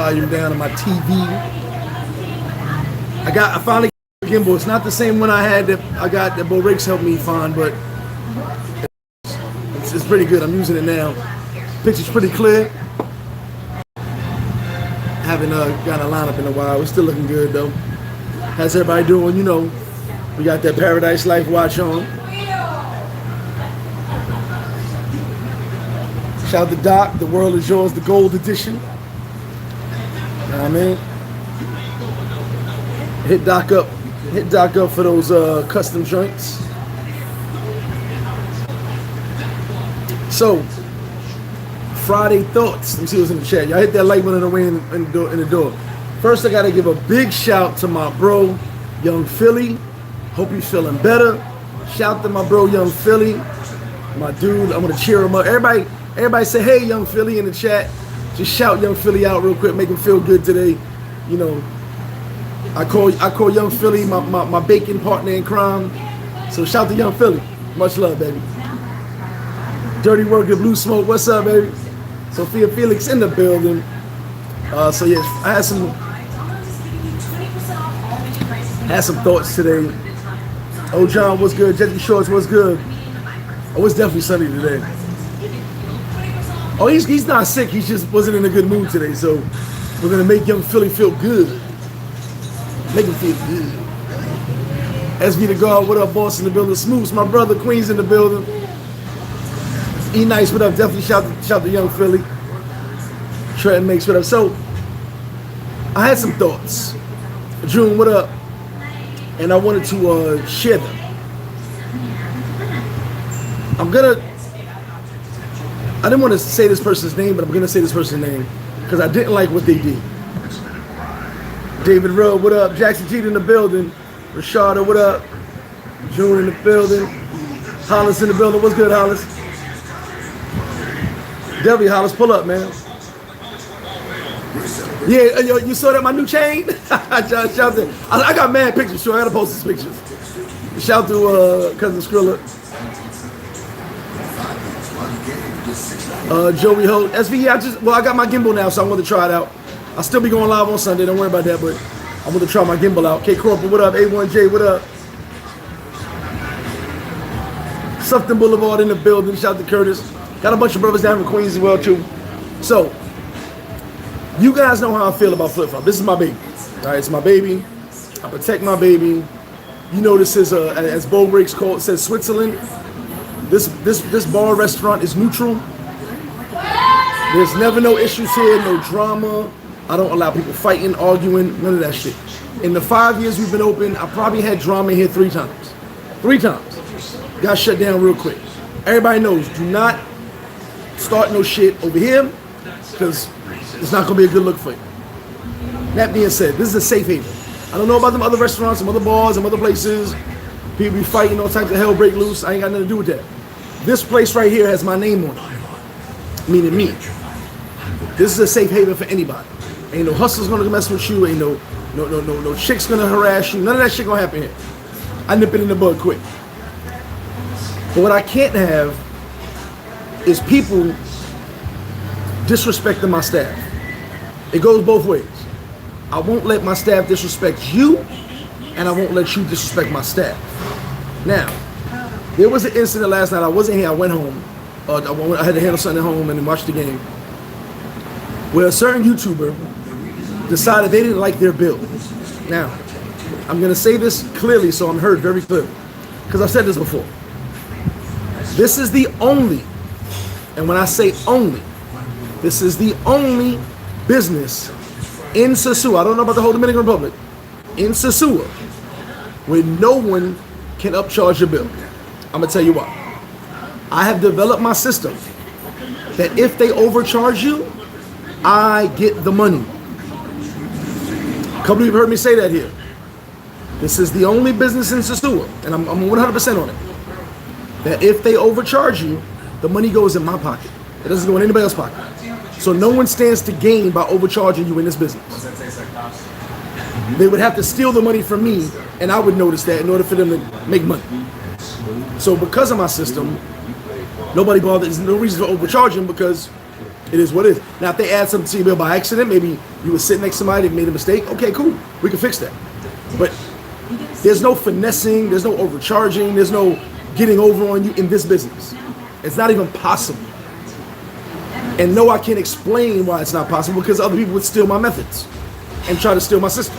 volume down on my TV. I finally got a gimbal. It's not the same one I had that Bo Riggs helped me find, but it's pretty good. I'm using it now. Picture's pretty clear. Haven't gotten a lineup in a while. It's still looking good though. How's everybody doing? You know, we got that Paradise Life watch on. Shout out to Doc, The World Is Yours, the gold edition. You know what I mean? Hit Doc up for those custom joints. So, Friday thoughts. Let me see what's in the chat. Y'all hit that like button in the door. First, I gotta give a big shout to my bro, Young Philly. Hope he's feeling better. Shout to my bro, Young Philly. My dude, I'm gonna cheer him up. Everybody say, hey, Young Philly in the chat. Just shout Young Philly out real quick, make him feel good today. You know, I call Young Philly my baking partner in crime. So shout to Young Philly. Much love, baby. Dirty Worker, Blue Smoke, what's up, baby? Sophia Felix in the building. So yes, I had some thoughts today. Oh, John, what's good? Jesse Shorts, what's good? Oh, it's definitely sunny today. Oh, he's not sick. He just wasn't in a good mood today. So we're gonna make Young Philly feel good. Make him feel good. SV the God, what up, boss in the building? Smooths, my brother, Queen's in the building. E Nice, what up? Definitely shout to Young Philly. Trenton makes what up. So I had some thoughts. June, what up? And I wanted to share them. I didn't want to say this person's name, but I'm gonna say this person's name because I didn't like what they did. David Rowe, what up? Jackson Jeter in the building. Rashada, what up? June in the building. Hollis in the building. What's good, Hollis? Debbie Hollis, pull up, man. Yeah, you saw that my new chain? Shout to, I got mad pictures, so I gotta post these pictures. Shout to cousin Skrilla. Joey Holt. SV, I got my gimbal now, so I want to try it out. I'll still be going live on Sunday, don't worry about that, but I want to try my gimbal out. K Crawford, what up? A1J, what up? Sufton Boulevard in the building. Shout out to Curtis. Got a bunch of brothers down in Queens as well, too. So, you guys know how I feel about flip-flop. This is my baby. All right, it's my baby. I protect my baby. You know this is, as Bo Riggs says, Switzerland. This bar restaurant is neutral. There's never no issues here, no drama. I don't allow people fighting, arguing, none of that shit. In the 5 years we've been open, I probably had drama here 3 times. 3 times. Got shut down real quick. Everybody knows, do not start no shit over here because it's not gonna be a good look for you. That being said, this is a safe haven. I don't know about them other restaurants, some other bars, some other places. People be fighting, all types of hell break loose. I ain't got nothing to do with that. This place right here has my name on it, meaning me. This is a safe haven for anybody. Ain't no hustlers gonna mess with you. Ain't no chicks gonna harass you. None of that shit gonna happen here. I nip it in the bud quick. But what I can't have is people disrespecting my staff. It goes both ways. I won't let my staff disrespect you, and I won't let you disrespect my staff. Now, there was an incident last night. I wasn't here. I went home. I had to handle something at home and then watch the game, where a certain YouTuber decided they didn't like their build. Now, I'm going to say this clearly so I'm heard very clearly, because I've said this before. This is the only, and when I say only, this is the only business in Sosua, I don't know about the whole Dominican Republic, in Sosua, where no one can upcharge your bill. I'm going to tell you why. I have developed my system that if they overcharge you, I get the money. A couple of you have heard me say that here. This is the only business in Sosua, and I'm 100% on it, that if they overcharge you, the money goes in my pocket. It doesn't go in anybody else's pocket. So no one stands to gain by overcharging you in this business. They would have to steal the money from me, and I would notice that in order for them to make money. So because of my system, nobody bothers. There's no reason to overcharge them because It is what it is. Now, if they add something to your bill by accident, maybe you were sitting next to somebody that made a mistake. Okay, cool. We can fix that. But there's no finessing. There's no overcharging. There's no getting over on you in this business. It's not even possible. And no, I can't explain why it's not possible because other people would steal my methods and try to steal my system.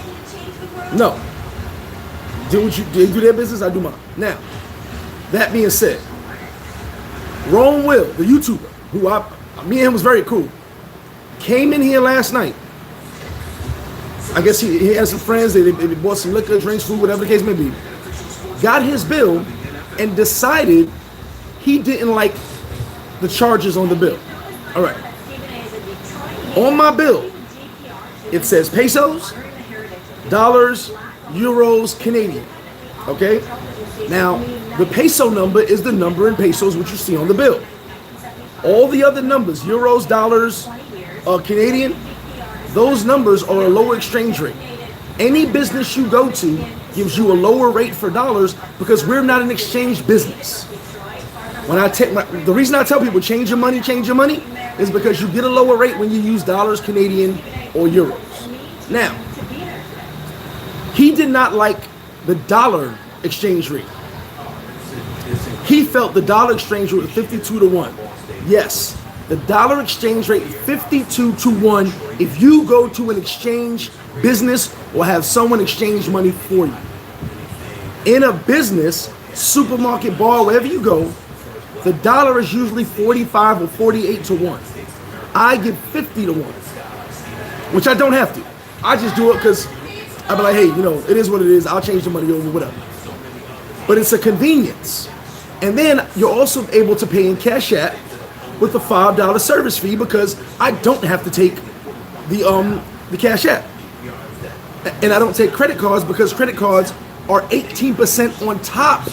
No. They do their business, I do mine. Now, that being said, Rome Will, the YouTuber, who me and him was very cool, came in here last night. I guess he had some friends, they bought some liquor, drinks, food, whatever the case may be. Got his bill and decided he didn't like the charges on the bill. All right. On my bill, it says pesos, dollars, euros, Canadian. Okay? Now, the peso number is the number in pesos which you see on the bill. All the other numbers, euros, dollars, Canadian, those numbers are a lower exchange rate. Any business you go to gives you a lower rate for dollars because we're not an exchange business. When I take the reason I tell people change your money is because you get a lower rate when you use dollars, Canadian, or euros. Now, he did not like the dollar exchange rate. He felt the dollar exchange rate was 52 to 1. Yes, the dollar exchange rate is 52 to 1 if you go to an exchange business or have someone exchange money for you. In a business, supermarket, bar, wherever you go, the dollar is usually 45 or 48 to 1. I give 50 to 1, which I don't have to. I just do it because I'll be like, hey, it is what it is. I'll change the money over, whatever. But it's a convenience. And then you're also able to pay in Cash App with a $5 service fee because I don't have to take the Cash App. And I don't take credit cards because credit cards are 18% on top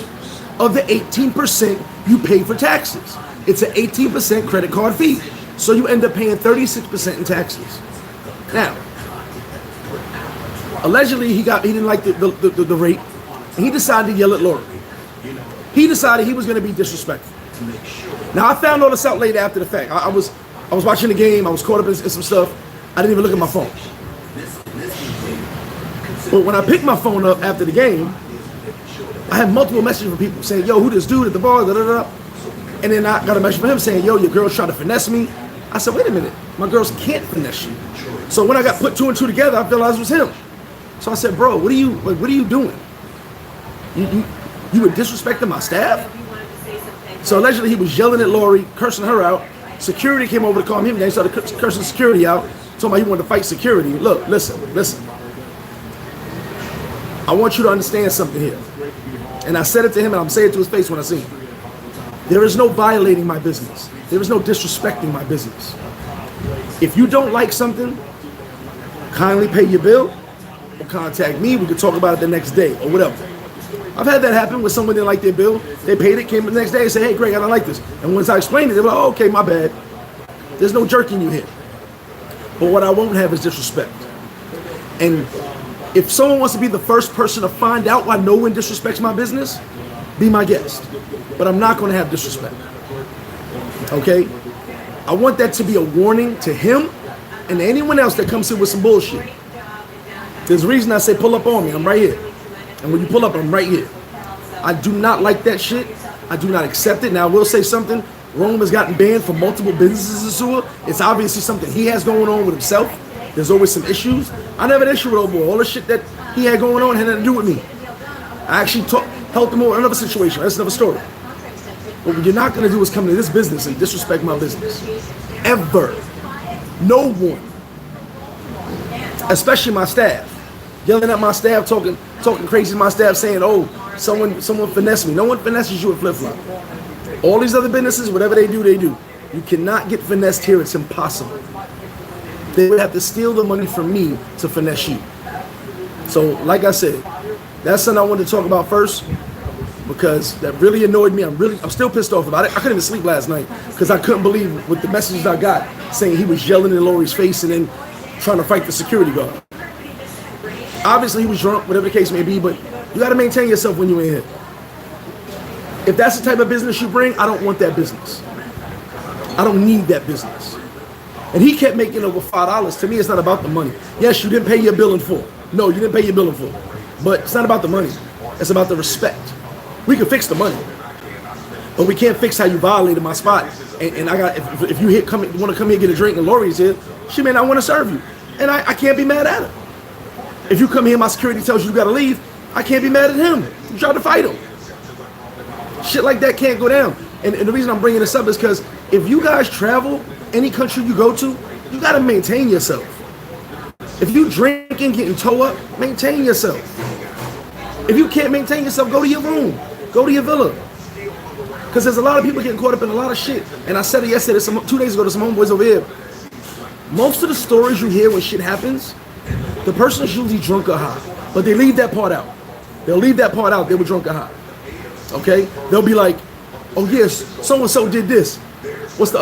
of the 18% you pay for taxes. It's an 18% credit card fee. So you end up paying 36% in taxes. Now, allegedly he didn't like the rate, and he decided to yell at Lori. He decided he was going to be disrespectful. Now I found all this out later after the fact. I was watching the game. I was caught up in some stuff. I didn't even look at my phone. But when I picked my phone up after the game, I had multiple messages from people saying, "Yo, who this dude at the bar?" Da, da, da. And then I got a message from him saying, "Yo, your girl's trying to finesse me." I said, "Wait a minute, my girls can't finesse you." So when I got put two and two together, I realized it was him. So I said, "Bro, what are you doing? You were disrespecting my staff?" So allegedly he was yelling at Lori, cursing her out. Security came over to calm him down. He started cursing security out. Told me he wanted to fight security. Look, listen. I want you to understand something here. And I said it to him, and I'm saying it to his face when I see him. There is no violating my business. There is no disrespecting my business. If you don't like something, kindly pay your bill or contact me. We could talk about it the next day or whatever. I've had that happen with someone didn't like their bill. They paid it, came the next day and said, "Hey, Greg, I don't like this." And once I explained it, they were like, "Oh, okay, my bad." There's no jerking you here. But what I won't have is disrespect. And if someone wants to be the first person to find out why no one disrespects my business, be my guest. But I'm not going to have disrespect. Okay? I want that to be a warning to him and to anyone else that comes in with some bullshit. There's a reason I say pull up on me. I'm right here. And when you pull up, I'm right here. I do not like that shit. I do not accept it. Now, I will say something. Rome has gotten banned from multiple businesses in Sosua. It's obviously something he has going on with himself. There's always some issues. I never had an issue with old boy. All the shit that he had going on had nothing to do with me. I actually helped him over another situation. That's another story. But what you're not going to do is come to this business and disrespect my business. Ever. No one. Especially my staff. Yelling at my staff, talking crazy to my staff, saying, "Oh, someone finessed me." No one finesses you at FlipFlop. All these other businesses, whatever they do, they do. You cannot get finessed here. It's impossible. They would have to steal the money from me to finesse you. So, like I said, that's something I wanted to talk about first because that really annoyed me. I'm still pissed off about it. I couldn't even sleep last night because I couldn't believe with the messages I got saying he was yelling in Lori's face and then trying to fight the security guard. Obviously, he was drunk, whatever the case may be, but you got to maintain yourself when you're in here. If that's the type of business you bring, I don't want that business. I don't need that business. And he kept making over $5. To me, it's not about the money. Yes, you didn't pay your bill in full. No, you didn't pay your bill in full. But it's not about the money. It's about the respect. We can fix the money, but we can't fix how you violated my spot. And I got, if you want to come here and get a drink and Lori's here, she may not want to serve you. And I can't be mad at her. If you come here, my security tells you got to leave, I can't be mad at him. You tried to fight him. Shit like that can't go down. And the reason I'm bringing this up is because if you guys travel, any country you go to, you got to maintain yourself. If you drinking, getting towed up, maintain yourself. If you can't maintain yourself, go to your room. Go to your villa. Because there's a lot of people getting caught up in a lot of shit. And I said it yesterday, 2 days ago to some homeboys over here. Most of the stories you hear when shit happens, the person's usually drunk or high. But they leave that part out. They'll leave that part out. They were drunk or high. Okay? They'll be like, oh yes, so-and-so did this. What's the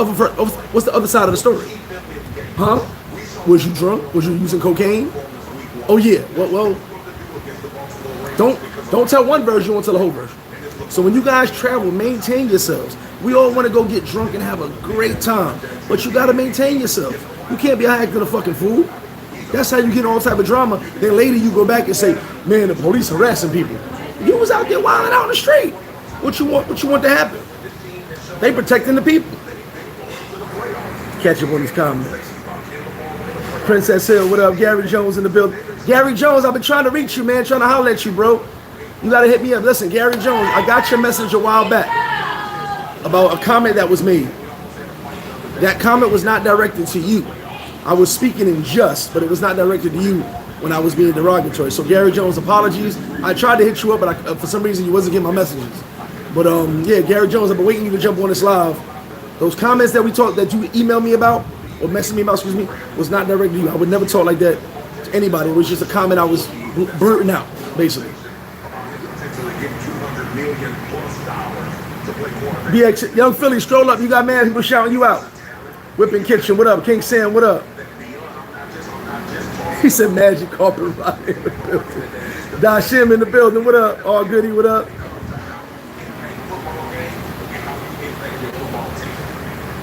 other side of the story? Huh? Was you drunk? Was you using cocaine? Oh yeah. Well, don't tell one version, you won't tell the whole version. So when you guys travel, maintain yourselves. We all want to go get drunk and have a great time, but you got to maintain yourself. You can't be acting a fucking fool. That's how you get all type of drama. Then later you go back and say, man, the police harassing people. You was out there wilding out in the street. What you want to happen? They protecting the people. Catch up on these comments. Princess Hill, what up? Gary Jones in the building. Gary Jones, I've been trying to reach you, man. Trying to holler at you, bro. You gotta hit me up. Listen, Gary Jones, I got your message a while back about a comment that was made. That comment was not directed to you. I was speaking in jest, but it was not directed to you when I was being derogatory. So Gary Jones, apologies. I tried to hit you up, but for some reason you wasn't getting my messages. But yeah, Gary Jones, I've been waiting you to jump on this live. Those comments that that you emailed me about, or messaged me about, excuse me, was not directed to you. I would never talk like that to anybody. It was just a comment I was blurting out, basically. BX, Young Philly, stroll up. You got mad people shouting you out. Whipping Kitchen, what up? King Sam, what up? He said Magic Carpet Ride in the building. Dashim in the building, what up? All goody, what up?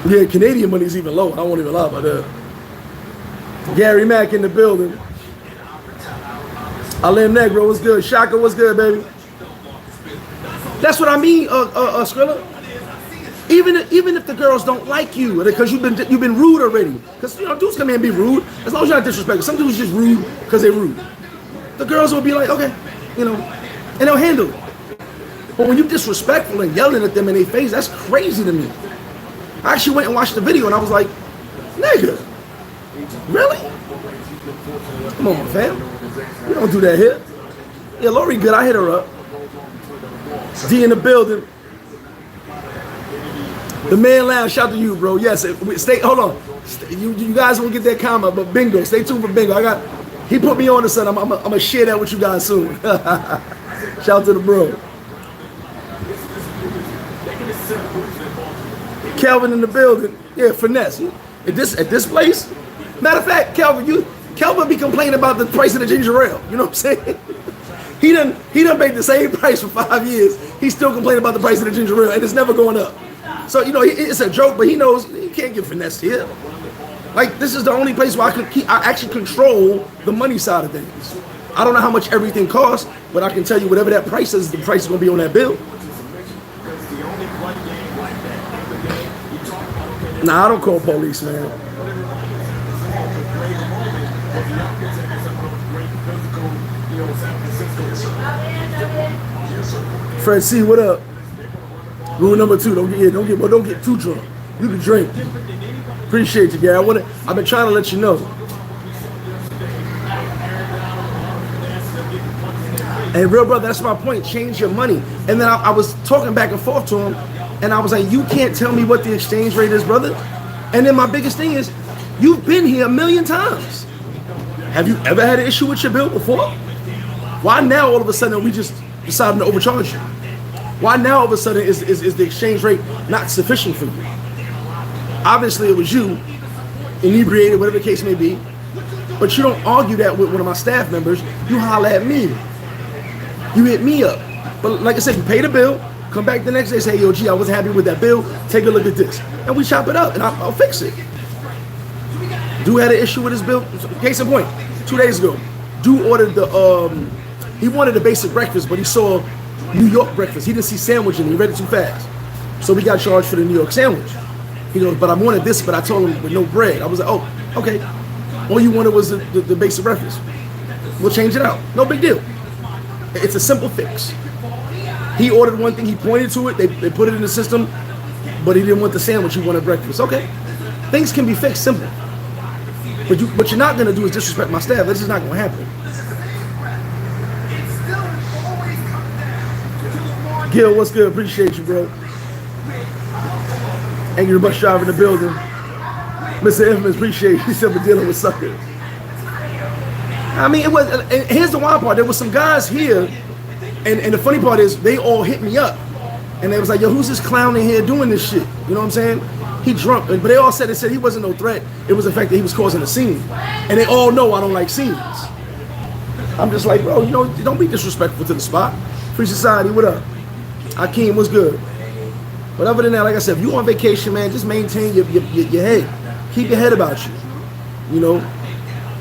Yeah, Canadian money's even low. I won't even lie about that. Gary Mack in the building. Alim Negro, what's good? Shaka, what's good, baby? That's what I mean, Skrilla. Even if the girls don't like you, because you've been rude already. Because dudes come in and be rude. As long as you're not disrespectful. Some dudes just rude because they're rude. The girls will be like, okay, and they'll handle it. But when you're disrespectful and yelling at them in their face, that's crazy to me. I actually went and watched the video and I was like, nigga, really? Come on, fam. We don't do that here. Yeah, Lori good. I hit her up. D in the building. The man lounge, shout to you, bro. Yes, hold on. You guys won't get that comment, but bingo. Stay tuned for bingo. He put me on to something. I'm gonna share that with you guys soon. Shout to the bro. Kelvin in the building. Yeah, finesse. At this place. Matter of fact, Kelvin be complaining about the price of the ginger ale. You know what I'm saying? He done paid the same price for 5 years. He's still complaining about the price of the ginger ale, and it's never going up. So it's a joke, but he knows he can't get finessed here. Like, this is the only place where I actually control the money side of things. I don't know how much everything costs, but I can tell you whatever that price is, the price is gonna be on that bill. Nah, I don't call police, man. Fred C, what up? Rule number 2: don't get too drunk. You can drink. Appreciate you, Gary. I've been trying to let you know. And real brother, that's my point. Change your money. And then I was talking back and forth to him, and I was like, you can't tell me what the exchange rate is, brother. And then my biggest thing is, you've been here a million times. Have you ever had an issue with your bill before? Why now all of a sudden we just decided to overcharge you? Why now all of a sudden is the exchange rate not sufficient for you? Obviously it was you, inebriated, whatever the case may be, but you don't argue that with one of my staff members. You holler at me. You hit me up. But like I said, you pay the bill, come back the next day, say, yo, gee, I wasn't happy with that bill. Take a look at this. And we chop it up and I'll fix it. Dude had an issue with his bill. Case in point, 2 days ago, dude ordered he wanted the basic breakfast, but he saw New York breakfast. He didn't see sandwich and he read it too fast. So we got charged for the New York sandwich. He goes, but I wanted this, but I told him with no bread. I was like, oh, okay. All you wanted was the basic breakfast. We'll change it out. No big deal. It's a simple fix. He ordered one thing, he pointed to it, they put it in the system, but he didn't want the sandwich, he wanted breakfast. Okay. Things can be fixed simple. But what you're not gonna do is disrespect my staff. This is not gonna happen. Gil, what's good? Appreciate you, bro. Angry bus driver in the building. Mr. Infamous, appreciate you. He's still been dealing with suckers. I mean, it was. And here's the wild part. There was some guys here, and the funny part is they all hit me up, and they was like, "Yo, who's this clown in here doing this shit?" You know what I'm saying? He drunk, but they all said he wasn't no threat. It was the fact that he was causing a scene, and they all know I don't like scenes. I'm just like, bro, don't be disrespectful to the spot. Free Society, what up? Akeem, what's good? But other than that, like I said, if you on vacation, man, just maintain your head. Keep your head about you,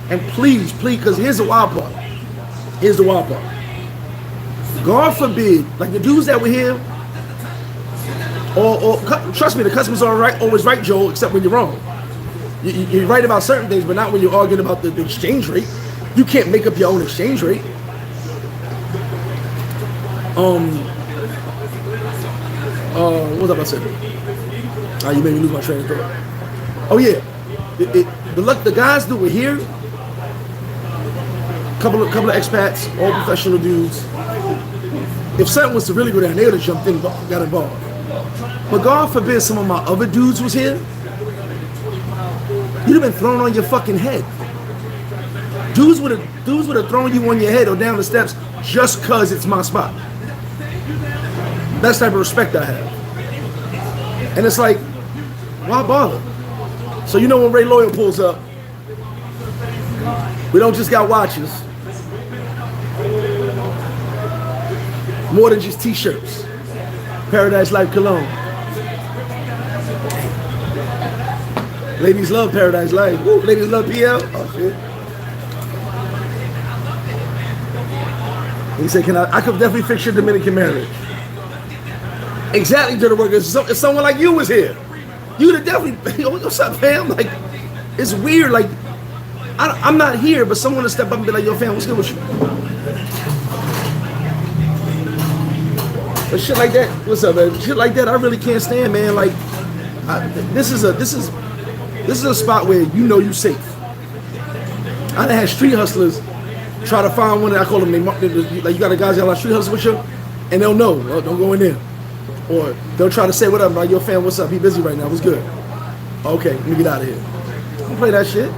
And please, because here's the wild part. God forbid, like the dudes that were here, or trust me, the customers are always right, Joel, except when you're wrong. You're right about certain things, but not when you're arguing about the exchange rate. You can't make up your own exchange rate. What was I about to say? You made me lose my train of thought. Oh yeah, the guys that were here, couple of expats, all professional dudes. If something was to really go down, they would have jumped in, got involved. But God forbid some of my other dudes was here, you'd have been thrown on your fucking head. Dudes would have thrown you on your head or down the steps just cause it's my spot. That's the type of respect I have. And it's like, why bother? So when Ray Loyal pulls up, we don't just got watches. More than just t-shirts. Paradise Life Cologne. Ladies love Paradise Life. Woo, ladies love PL. Oh shit. He said, I could definitely fix your Dominican marriage. Exactly, to the workers. If someone like you was here, you'd have definitely, what's up, fam? Like, it's weird. Like, I'm not here, but someone will step up and be like, yo, fam, what's good with you? But shit like that, what's up, man? Shit like that, I really can't stand, man. Like, this is a spot where you safe. I done had street hustlers try to find one, I call them, like you got a guys that like street hustle with you, and they'll know, oh, don't go in there. Or they'll try to say, what up, like, yo, fam, what's up? He busy right now, what's good? Okay, let me get out of here. Don't play that shit.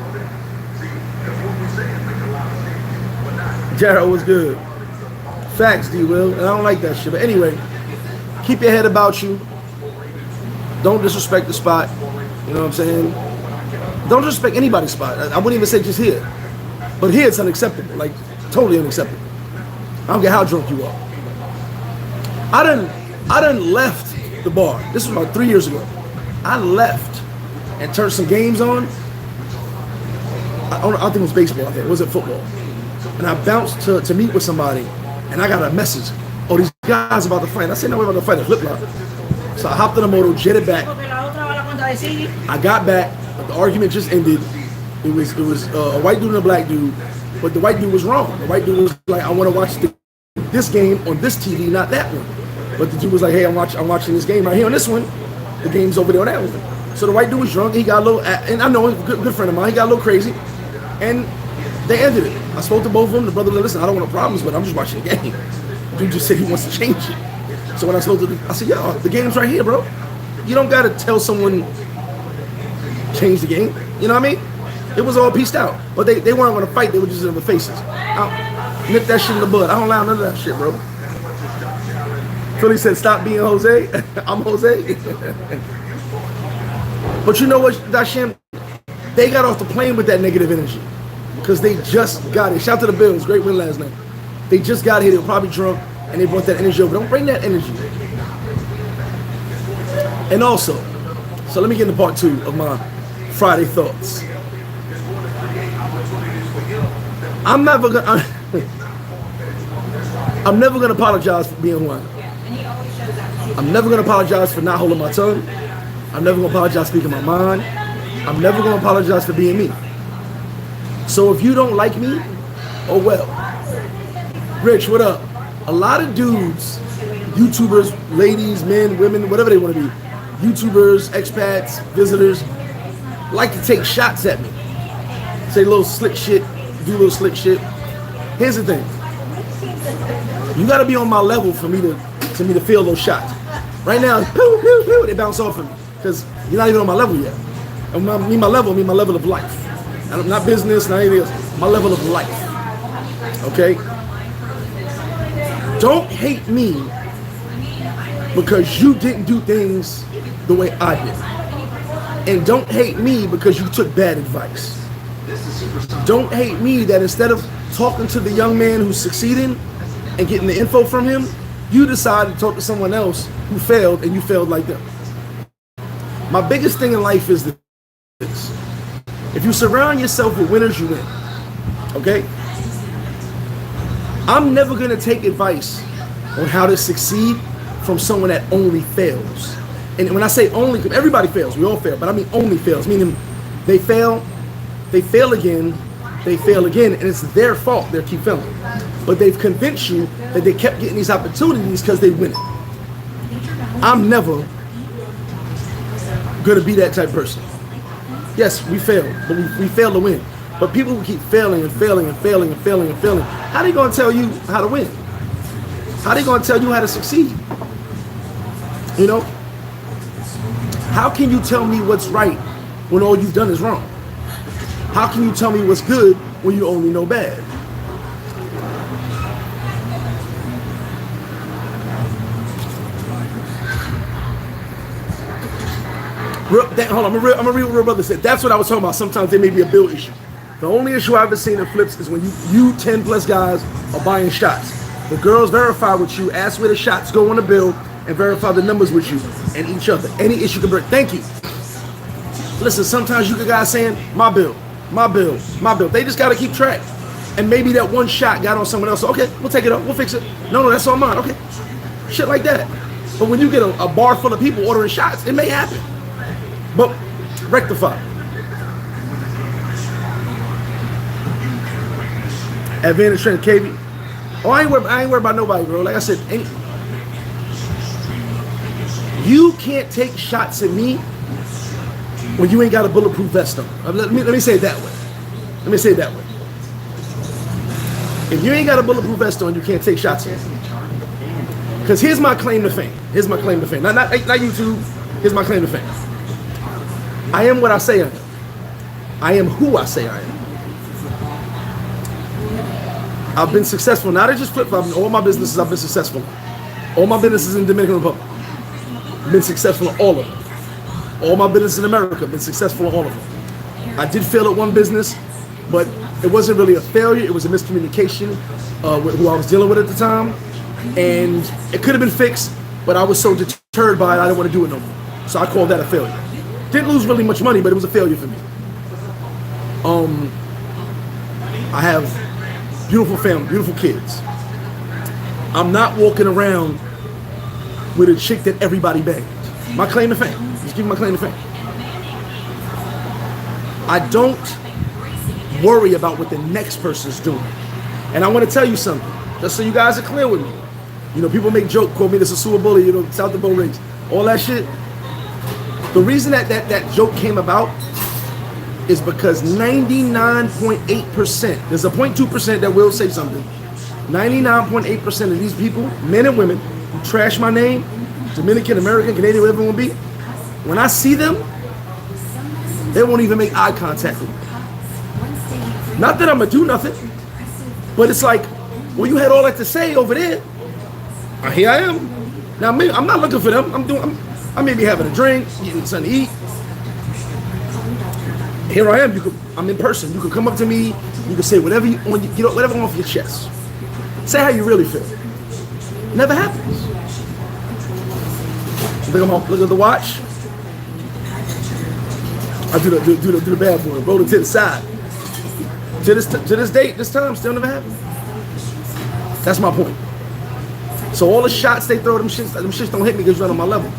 Jared, what's good? Facts, D-Will, and I don't like that shit. But anyway, keep your head about you. Don't disrespect the spot. You know what I'm saying? Don't disrespect anybody's spot. I wouldn't even say just here. But here it's unacceptable, like totally unacceptable. I don't care how drunk you are. I done left the bar. This was about 3 years ago. I left and turned some games on. I think it was baseball, I think. It wasn't football. And I bounced to meet with somebody, and I got a message. Oh, these guys about to fight. I said, no, we're about to fight a flip-flop. So I hopped on the motor, jetted back. I got back, but the argument just ended. It was a white dude and a black dude, but the white dude was wrong. The white dude was like, I want to watch this game on this TV, not that one. But the dude was like, hey, I'm watching this game right here on this one. The game's over there on that one. So the white dude was drunk. He got a little, and I know a good friend of mine. He got a little crazy, and they ended it. I spoke to both of them. The brother was like, listen, I don't want no problems, but I'm just watching the game. The dude just said he wants to change it. So when I spoke to them, I said, yo, the game's right here, bro. You don't got to tell someone change the game. You know what I mean? It was all pieced out. But they weren't going to fight. They were just in the faces. I'll nip that shit in the bud. I don't allow none of that shit, bro. Philly said, stop being Jose. I'm Jose. But you know what, Dasham? They got off the plane with that negative energy. Because they just got it. Shout out to the Bills. Great win last night. They just got here. They were probably drunk. And they brought that energy over. Don't bring that energy. And also, so let me get into part 2 of my Friday thoughts. I'm never gonna I'm never gonna apologize for being who I am. I'm never gonna apologize for not holding my tongue. I'm never gonna apologize for speaking my mind. I'm never gonna apologize for being me. So if you don't like me, oh well. Rich, what up? A lot of dudes, YouTubers, ladies, men, women, whatever they want to be, YouTubers, expats, visitors, like to take shots at me. Say little slick shit, do little slick shit. Here's the thing. You gotta be on my level for me to feel those shots. Right now, pew, pew, pew, they bounce off of me because you're not even on my level yet. I mean my level of life. Not business, not anything else. My level of life. Okay? Don't hate me because you didn't do things the way I did. And don't hate me because you took bad advice. Don't hate me that instead of talking to the young man who's succeeding and getting the info from him, you decided to talk to someone else who failed and you failed like them. My biggest thing in life is this. If you surround yourself with winners, you win. Okay? I'm never going to take advice on how to succeed from someone that only fails. And when I say only, everybody fails. We all fail. But I mean only fails, meaning they fail again, and it's their fault they keep failing. But they've convinced you that they kept getting these opportunities because they win it. I'm never going to be that type of person. Yes, we fail, but we fail to win. But people who keep failing and failing and failing and failing and failing, how are they going to tell you how to win? How are they going to tell you how to succeed? You know? How can you tell me what's right when all you've done is wrong? How can you tell me what's good when you only know bad? Hold on, I'm gonna read what real brother said. That's what I was talking about. Sometimes there may be a bill issue. The only issue I've ever seen in flips is when you 10 plus guys are buying shots. The girls verify with you, ask where the shots go on the bill, and verify the numbers with you and each other. Any issue can break. Thank you. Listen, sometimes you get guys saying, my bill, my bill, my bill. They just gotta keep track. And maybe that one shot got on someone else. So, okay, we'll take it up, we'll fix it. No, that's on mine. Okay. Shit like that. But when you get a bar full of people ordering shots, it may happen. But rectify. Advantage trainer KB. Oh, I ain't worried about nobody, bro. Like I said, you can't take shots at me when you ain't got a bulletproof vest on. Let me say it that way. Let me say it that way. If you ain't got a bulletproof vest on, you can't take shots at me. Because here's my claim to fame. Here's my claim to fame. Not YouTube. Here's my claim to fame. I am what I say I am. I am who I say I am. I've been successful. Not just flip-flop. All my businesses I've been successful. All my businesses in the Dominican Republic. I've been successful in all of them. All my businesses in America have been successful in all of them. I did fail at one business, but it wasn't really a failure. It was a miscommunication with who I was dealing with at the time. And it could have been fixed, but I was so deterred by it, I didn't want to do it no more. So I called that a failure. Didn't lose really much money, but it was a failure for me. I have beautiful family, beautiful kids. I'm not walking around with a chick that everybody banged. My claim to fame. Just give me my claim to fame. I don't worry about what the next person's doing. And I want to tell you something, just so you guys are clear with me. You know, people make joke, call me the Sosua bully, you know, South the Bow Rings, all that shit. The reason that joke came about is because 99.8%, there's a 0.2% that will say something. 99.8% of these people, men and women, who trash my name, Dominican, American, Canadian, whatever it will be, when I see them, they won't even make eye contact with me. Not that I'm gonna do nothing, but it's like, well, you had all that to say over there. Here I am. Now, maybe, I'm not looking for them. I may be having a drink, getting something to eat. Here I am. I'm in person. You can come up to me. You can say whatever whatever off your chest. Say how you really feel. Never happens. Look at the watch. I do the bad boy. Roll it to the side. to this date, this time, still never happened. That's my point. So all the shots they throw, them shits don't hit me because you're not on my level.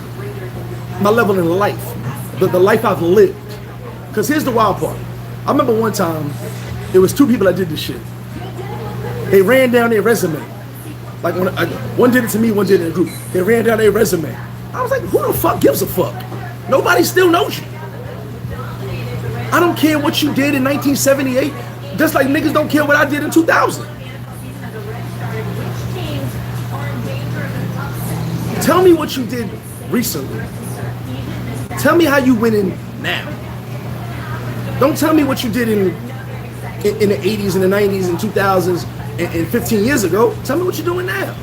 My level in life, the life I've lived. Because here's the wild part. I remember one time, there was two people that did this shit. They ran down their resume. Like one did it to me, one did it in a group. They ran down their resume. I was like, who the fuck gives a fuck? Nobody still knows you. I don't care what you did in 1978, just like niggas don't care what I did in 2000. Tell me what you did recently. Tell me how you winning now. Don't tell me what you did in the 80s and the 90s and 2000s and 15 years ago. Tell me what you're doing now.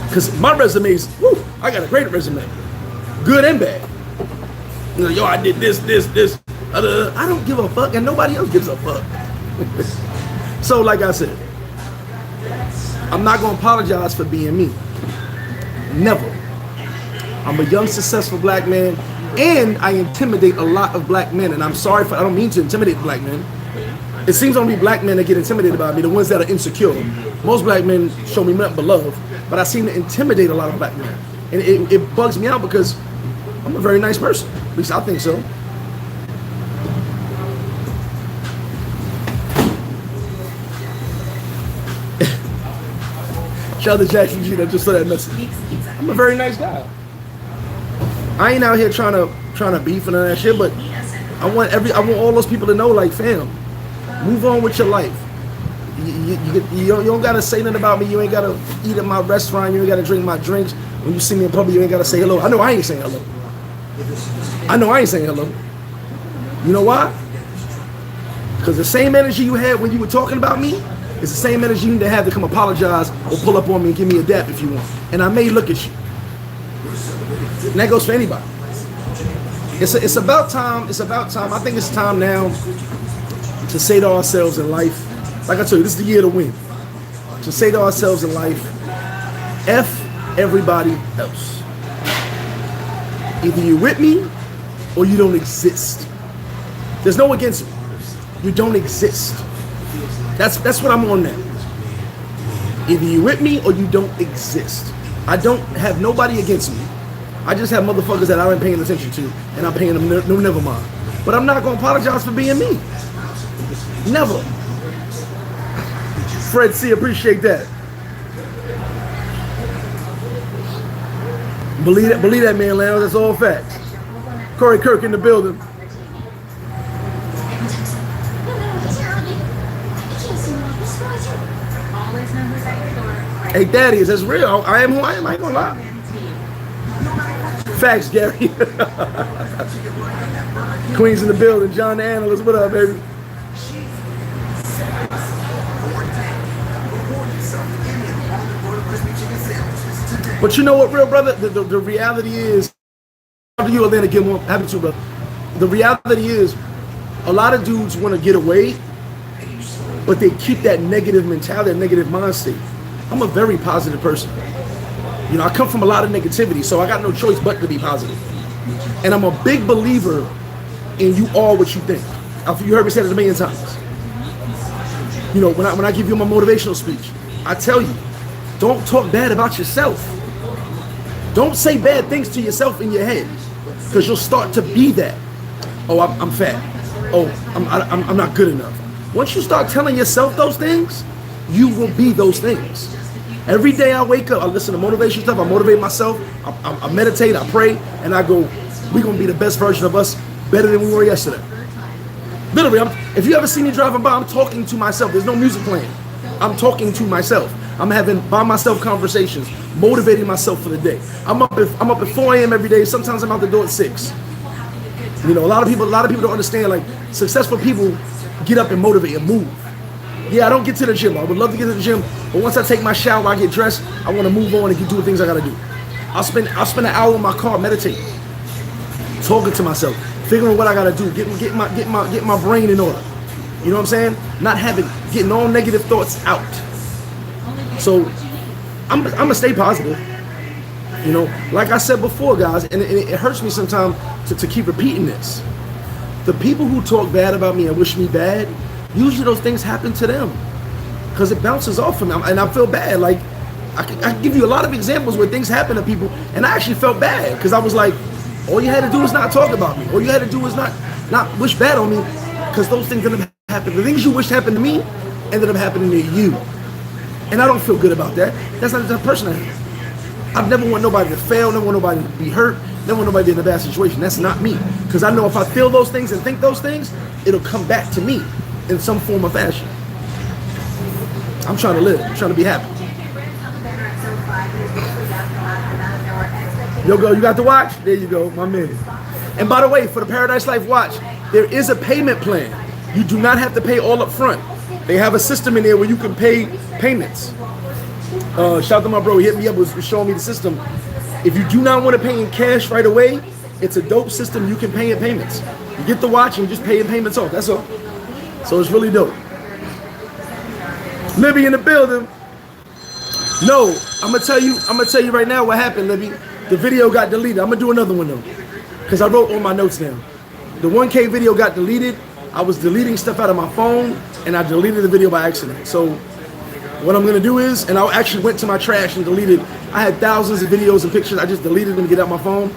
Because my resume is, woo, I got a great resume. Good and bad. You know, yo, I did this. I don't give a fuck, and nobody else gives a fuck. So, like I said, I'm not going to apologize for being me. Never. I'm a young, successful black man, and I intimidate a lot of black men, and I'm sorry for, I don't mean to intimidate black men. It seems only black men that get intimidated by me, the ones that are insecure. Most black men show me nothing but love, but I seem to intimidate a lot of black men. And it bugs me out because I'm a very nice person. At least I think so. Shout out to Jackson G that just saw that message. I'm a very nice guy. I ain't out here trying to beef and all that shit, but I want all those people to know, like, fam, move on with your life. You don't gotta say nothing about me. You ain't gotta eat at my restaurant. You ain't gotta drink my drinks. When you see me in public, you ain't gotta say hello. I know I ain't saying hello. You know why? Because the same energy you had when you were talking about me is the same energy you need to have to come apologize or pull up on me and give me a dap if you want. And I may look at you. And that goes for anybody. It's about time. I think it's time now to say to ourselves in life, like I told you, this is the year to win. To say to ourselves in life, F everybody else. Either you're with me or you don't exist. There's no against me. You don't exist. That's what I'm on now. Either you're with me or you don't exist. I don't have nobody against me. I just have motherfuckers that I ain't paying attention to, and I'm paying them no never mind. But I'm not gonna apologize for being me. Never. Fred C, appreciate that. Believe that, man, Lance. That's all facts. Corey Kirk in the building. Hey, Thaddeus, that's real. I am who I am. I ain't gonna lie. Facts, Gary. Queens in the building. John the Analyst. What up, baby? But you know what, real brother? The reality is, after you, Atlanta Gilmore, happy to, brother. The reality is, a lot of dudes want to get away, but they keep that negative mentality, that negative mind state. I'm a very positive person. You know, I come from a lot of negativity, so I got no choice but to be positive. And I'm a big believer in you are what you think. You heard me say it a million times. You know, when I give you my motivational speech, I tell you, don't talk bad about yourself. Don't say bad things to yourself in your head, because you'll start to be that. Oh, I'm fat. Oh, I'm not good enough. Once you start telling yourself those things, you will be those things. Every day I wake up, I listen to motivation stuff, I motivate myself, I meditate, I pray, and I go, we're going to be the best version of us, better than we were yesterday. Literally, if you ever see me driving by, I'm talking to myself. There's no music playing. I'm talking to myself. I'm having by myself conversations, motivating myself for the day. I'm up at 4 a.m. every day. Sometimes I'm out the door at 6. You know, a lot of people don't understand, like, successful people get up and motivate and move. Yeah, I don't get to the gym. I would love to get to the gym, but once I take my shower, I get dressed, I want to move on and do the things I gotta do. I'll spend an hour in my car meditating, talking to myself, figuring what I gotta do, get my brain in order. You know what I'm saying? Getting all negative thoughts out. So I'm gonna stay positive. You know, like I said before, guys, and it hurts me sometimes to keep repeating this. The people who talk bad about me and wish me bad, usually those things happen to them because it bounces off of them, and I feel bad. Like I can give you a lot of examples where things happen to people, and I actually felt bad because I was like, all you had to do is not talk about me. All you had to do is not wish bad on me, because those things ended up happening. The things you wished happened to me ended up happening to you, and I don't feel good about that. That's not the type of person I am. I've never want nobody to fail, never want nobody to be hurt, never want nobody to be in a bad situation. That's not me. Because I know if I feel those things and think those things, it'll come back to me in some form or fashion. I'm trying to live. I'm trying to be happy. Yo, go, you got the watch? There you go, my man. And by the way, for the Paradise Life watch, there is a payment plan. You do not have to pay all up front. They have a system in there where you can pay payments. Shout out to my bro, he hit me up, was showing me the system. If you do not want to pay in cash right away, it's a dope system. You can pay in payments. You get the watch and you just pay in payments off. That's all. So it's really dope. Libby in the building. No, I'm gonna tell you right now what happened, Libby. The video got deleted. I'm gonna do another one though, because I wrote all my notes down. The 1K video got deleted. I was deleting stuff out of my phone, and I deleted the video by accident. So what I'm gonna do is, and I actually went to my trash and deleted. I had thousands of videos and pictures. I just deleted them to get out my phone.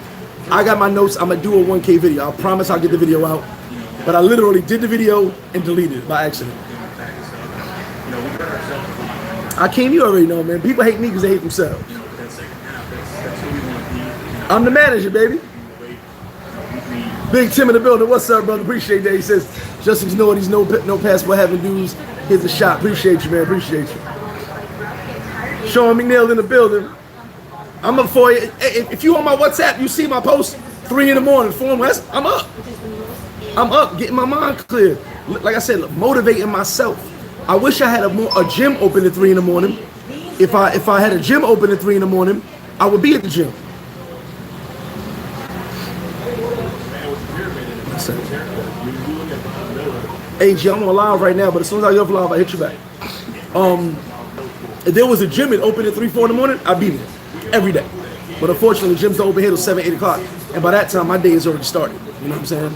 I got my notes. I'm gonna do a 1K video. I promise I'll get the video out. But I literally did the video and deleted it by accident. You already know, man. People hate me because they hate themselves. I'm the manager, baby. Big Tim in the building. What's up, brother? Appreciate that. He says, just ignore these no passport having dudes. Here's a shot. Appreciate you, man. Appreciate you. Sean McNeil in the building. I'm up for you. If you on my WhatsApp, you see my post 3 in the morning, 4 in the morning. I'm up. I'm up, getting my mind clear. Like I said, motivating myself. I wish I had a gym open at 3 in the morning. If I had a gym open at 3 in the morning, I would be at the gym. Hey, G, I'm on live right now, but as soon as I get off live, I hit you back. If there was a gym that opened at 3, 4 in the morning, I'd be there every day. But unfortunately, gyms don't open here till 7, 8 o'clock. And by that time, my day is already started. You know what I'm saying?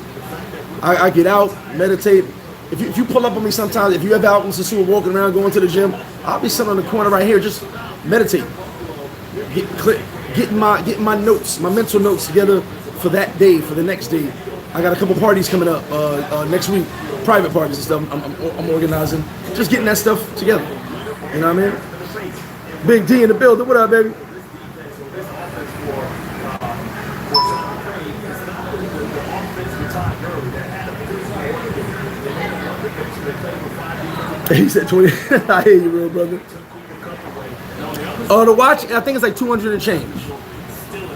I get out, meditate. If you pull up on me sometimes, if you ever out in Sosua walking around, going to the gym, I'll be sitting on the corner right here, just meditating. Getting my notes, my mental notes together for that day, for the next day. I got a couple parties coming up next week, private parties and stuff. I'm organizing, just getting that stuff together. You know what I mean? Big D in the building. What up, baby? He said 20. I hear you, real brother. The watch, I think it's like 200 and change.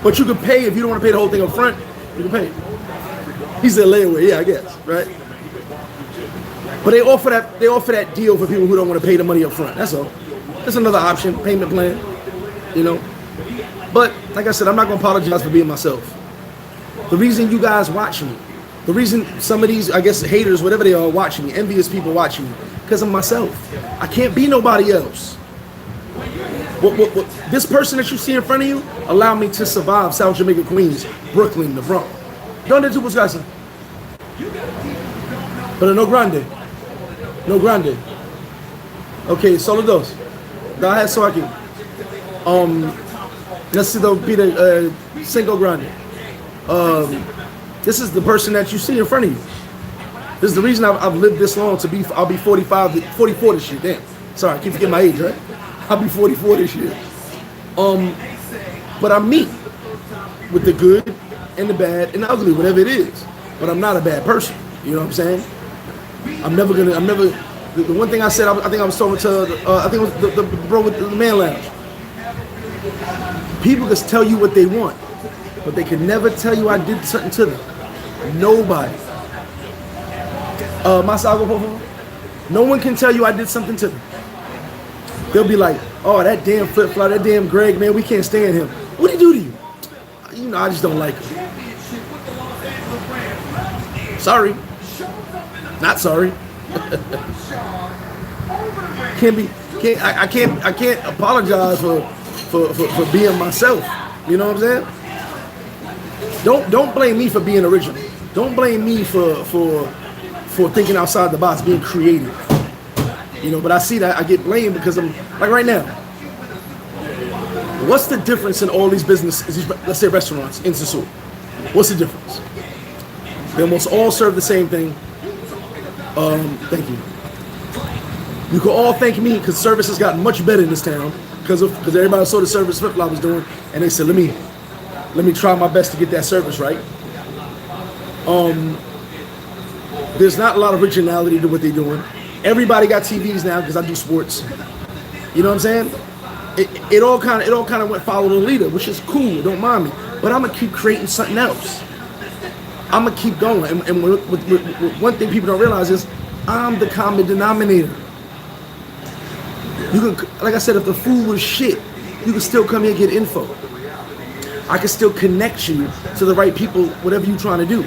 But you can pay if you don't want to pay the whole thing up front. You can pay. He said layaway, yeah, I guess, right? But they offer that deal for people who don't want to pay the money up front. That's all. That's another option, payment plan, you know. But like I said, I'm not gonna apologize for being myself. The reason you guys watch me, the reason some of these, I guess, haters, whatever they are, watching me, envious people watching me, because of myself. I can't be nobody else. What this person that you see in front of you allowed me to survive South Jamaica, Queens, Brooklyn, the Bronx. Donde tu buscaste? Pero no grande. No grande. Okay, solo dos. Dá só aqui. Necesito pedir cinco grande. This is the person that you see in front of you. This is the reason I've lived this long to be. I'll be 44 this year. Damn. Sorry, I keep forgetting my age, right? I'll be 44 this year. But I'm me, with the good and the bad and the ugly, whatever it is. But I'm not a bad person. You know what I'm saying? The one thing I said, I think I was talking to, I think it was the bro with the man lounge. People can tell you what they want, but they can never tell you I did something to them. Nobody. No one can tell you I did something to them. They'll be like, oh, that damn flip-flop, that damn Greg, man, we can't stand him. What did he do to you? You know, I just don't like him. Sorry. Not sorry. I can't apologize for being myself. You know what I'm saying? Don't blame me for being original. don't blame me for thinking outside the box, being creative. You know, but I see that I get blamed because I'm like right now. What's the difference in all these businesses, let's say restaurants in Sosua? What's the difference? They almost all serve the same thing. Thank you. You can all thank me because service has gotten much better in this town because everybody saw the service MrFlipFlop was doing, and they said, let me try my best to get that service right. There's not a lot of originality to what they're doing. Everybody got TVs now because I do sports. You know what I'm saying? It all kind of went follow the leader, which is cool. Don't mind me, but I'm gonna keep creating something else. I'm gonna keep going. And one thing people don't realize is I'm the common denominator. You can, like I said, if the food was shit, you can still come here and get info. I can still connect you to the right people, whatever you're trying to do.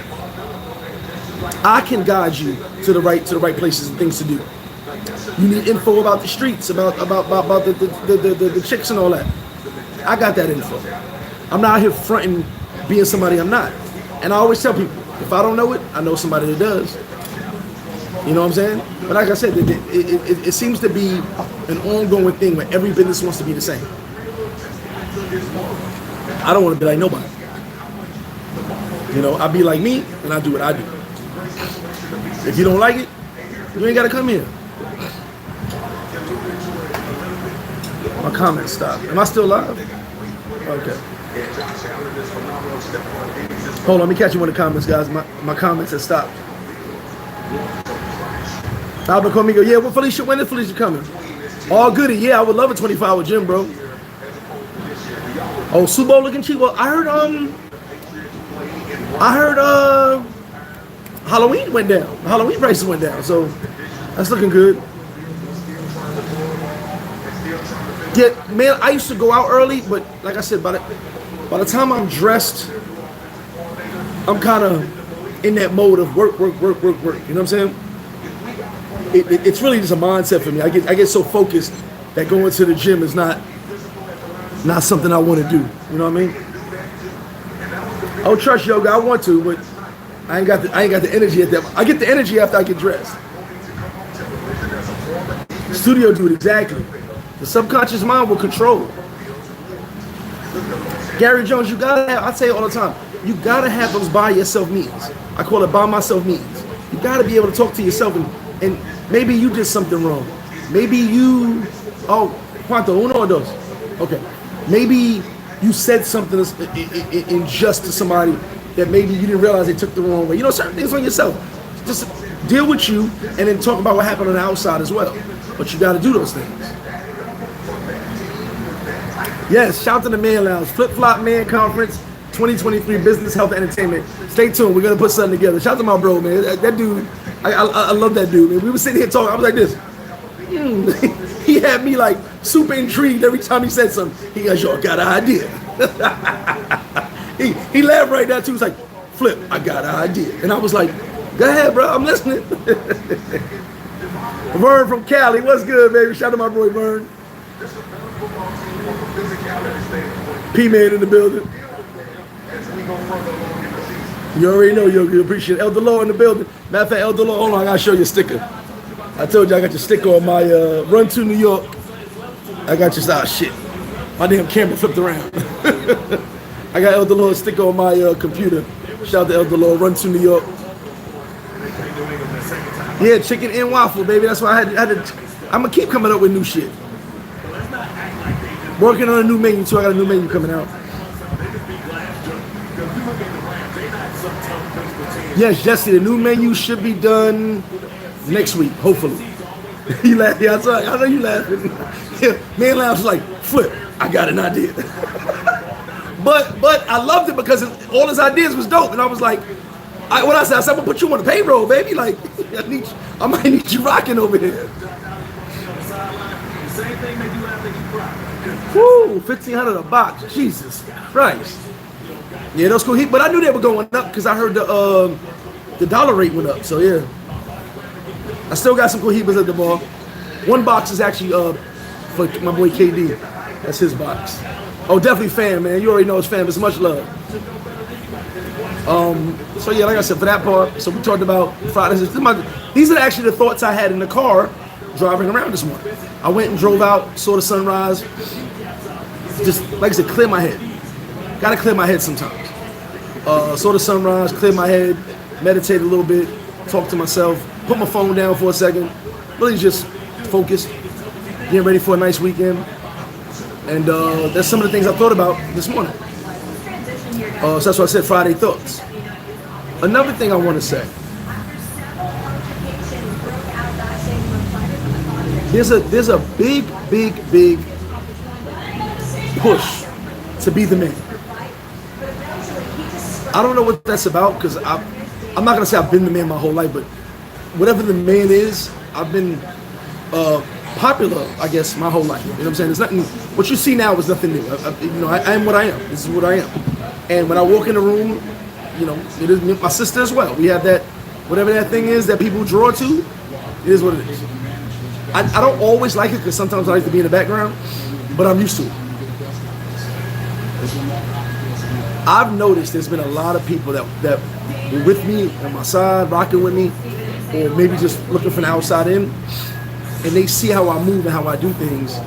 I can guide you to the right places and things to do. You need info about the streets, about the chicks and all that. I got that info. I'm not out here fronting being somebody I'm not. And I always tell people, if I don't know it, I know somebody that does. You know what I'm saying? But like I said, it seems to be an ongoing thing where every business wants to be the same. I don't want to be like nobody. You know, I be like me and I do what I do. If you don't like it, you ain't got to come here. My comments stopped. Am I still live? Okay. Hold on, let me catch you in the comments, guys. My comments have stopped. Albert Domingo, yeah, when is Felicia coming? All goody, yeah, I would love a 24-hour gym, bro. Oh, Subo looking cheap. Well, I heard Halloween went down. Halloween prices went down, so that's looking good. Yeah, man, I used to go out early, but like I said, by the time I'm dressed, I'm kind of in that mode of work. You know what I'm saying? It's really just a mindset for me. I get so focused that going to the gym is not something I want to do. You know what I mean? I would trust yoga. I want to, but I ain't got the energy at that. I get the energy after I get dressed. Studio dude, exactly. The subconscious mind will control. Gary Jones, you gotta have, I say it all the time, you gotta have those by yourself meetings. I call it by myself meetings. You gotta be able to talk to yourself and maybe you did something wrong. Maybe you, Punta, uno or dos. Okay. Maybe you said something unjust to somebody that maybe you didn't realize they took the wrong way. You know, certain things on yourself. Just deal with you and then talk about what happened on the outside as well. But you gotta do those things. Yes, shout to the Man Lounge, FlipFlop Man Conference 2023 Business, Health, and Entertainment. Stay tuned, we're gonna put something together. Shout out to my bro, man. That dude, I love that dude, man. We were sitting here talking, I was like this. He had me like super intrigued every time he said something. He goes, yo, I got an idea. he laughed right now too. He was like, Flip, I got an idea. And I was like, go ahead, bro, I'm listening. Vern from Cali, what's good, baby? Shout out to my boy Vern. P-Man in the building. You already know, yo, you appreciate it. Elder Law in the building. Matter of fact, Elder Law, hold on, I gotta show you a sticker. I told you I got your sticker on my run to New York. I got your, shit. My damn camera flipped around. I got Elder Law's sticker on my computer. Shout out to Elder Law, run to New York. Yeah, chicken and waffle, baby. That's why I had to I'm gonna keep coming up with new shit. Working on a new menu too. I got a new menu coming out. Yes, Jesse, the new menu should be done next week, hopefully. You laugh, yeah, I know you laughing. Yeah, Man laughs like, Flip, I got an idea. but I loved it because all his ideas was dope, and I was like, I'm gonna put you on the payroll, baby. Like, I might need you rocking over here. Woo, $1,500 a box, Jesus Christ. Yeah, those cool. But I knew they were going up because I heard the dollar rate went up. So yeah, I still got some cohibas at the bar. One box is actually for my boy KD. That's his box. Oh, definitely fam, man. You already know it's fam. It's much love. So yeah, like I said, for that part, so we talked about Fridays. These are actually the thoughts I had in the car driving around this morning. I went and drove out, saw the sunrise. Just, like I said, clear my head. Gotta clear my head sometimes. Saw the sunrise, cleared my head, meditated a little bit, talked to myself, put my phone down for a second, really just focused, getting ready for a nice weekend. And that's some of the things I thought about this morning. So that's why I said Friday thoughts. Another thing I want to say. There's a big push to be the man. I don't know what that's about, because I'm not gonna say I've been the man my whole life, but whatever the man is, I've been popular, I guess, my whole life. You know what I'm saying? There's nothing. What you see now is nothing new. I am what I am. This is what I am. And when I walk in the room, it is my sister as well. We have that, whatever that thing is that people draw to. It is what it is. I don't always like it, because sometimes I like to be in the background, but I'm used to it. I've noticed there's been a lot of people that were with me on my side, rocking with me, or maybe just looking from the outside in, and they see how I move and how I do things,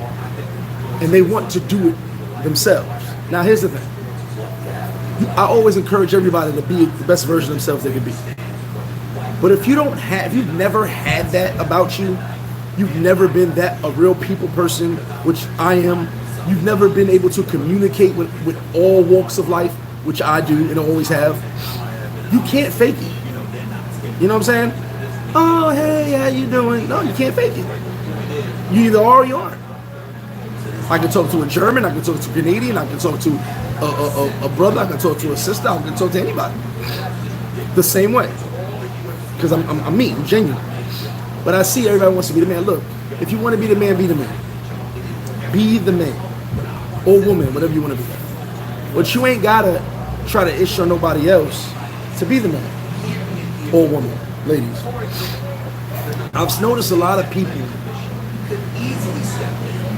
and they want to do it themselves. Now, here's the thing. I always encourage everybody to be the best version of themselves they can be. But if you've never had that about you, you've never been a real people person, which I am, you've never been able to communicate with all walks of life, which I do and always have, you can't fake it. You know what I'm saying? Oh, hey, how you doing? No, you can't fake it. You either are or you aren't. I can talk to a German, I can talk to a Canadian, I can talk to a brother, I can talk to a sister, I can talk to anybody. The same way. Because I'm me, I'm genuine. But I see everybody wants to be the man. Look, if you want to be the man, be the man. Be the man. Or woman, whatever you want to be. But you ain't gotta try to issue on nobody else to be the man. Or woman, ladies. I've noticed a lot of people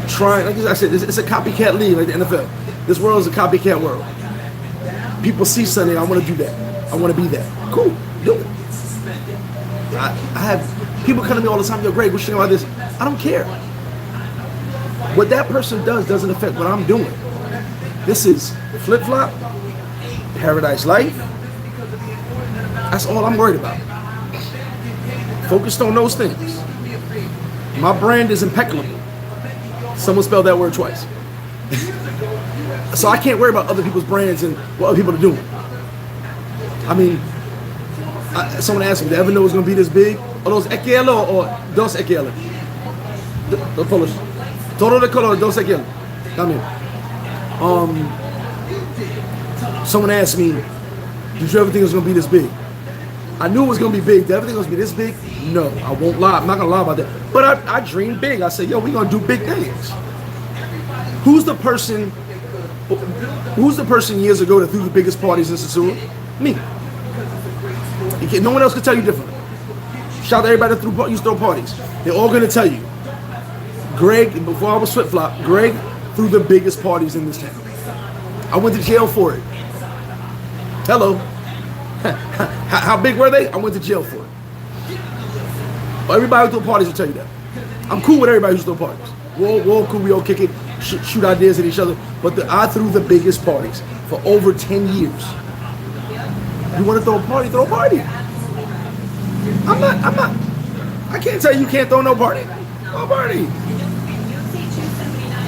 trying, like I said, it's a copycat league like the NFL. This world is a copycat world. People see something, I want to do that. I want to be that. Cool, do it. I have people come to me all the time, yo, Greg, what you think about this? I don't care. What that person does doesn't affect what I'm doing. This is FlipFlop, Paradise Life. That's all I'm worried about. Focused on those things. My brand is impeccable. Someone spelled that word twice. So I can't worry about other people's brands and what other people are doing. I mean, someone asked me, do you ever know it's going to be this big? Are those EQL or dos EQL? Los Polish. Todo de color, dos EQL. I mean, someone asked me, did you ever think it was going to be this big? I knew it was going to be big. Did I ever think it was going to be this big? No, I won't lie. I'm not going to lie about that. But I dreamed big. I said, yo, we're going to do big things. Who's the person years ago that threw the biggest parties in Sosua? Me. No one else can tell you different. Shout out to everybody that used to throw parties. They're all going to tell you. Greg, before I was FlipFlop, Greg threw the biggest parties in this town. I went to jail for it. Hello. How big were they? I went to jail for it. Everybody who throw parties will tell you that. I'm cool with everybody who throw parties. We're all cool, we all kick it, shoot ideas at each other. But I threw the biggest parties for over 10 years. You want to throw a party? Throw a party. I'm not. I can't tell you can't throw no party. Throw a party.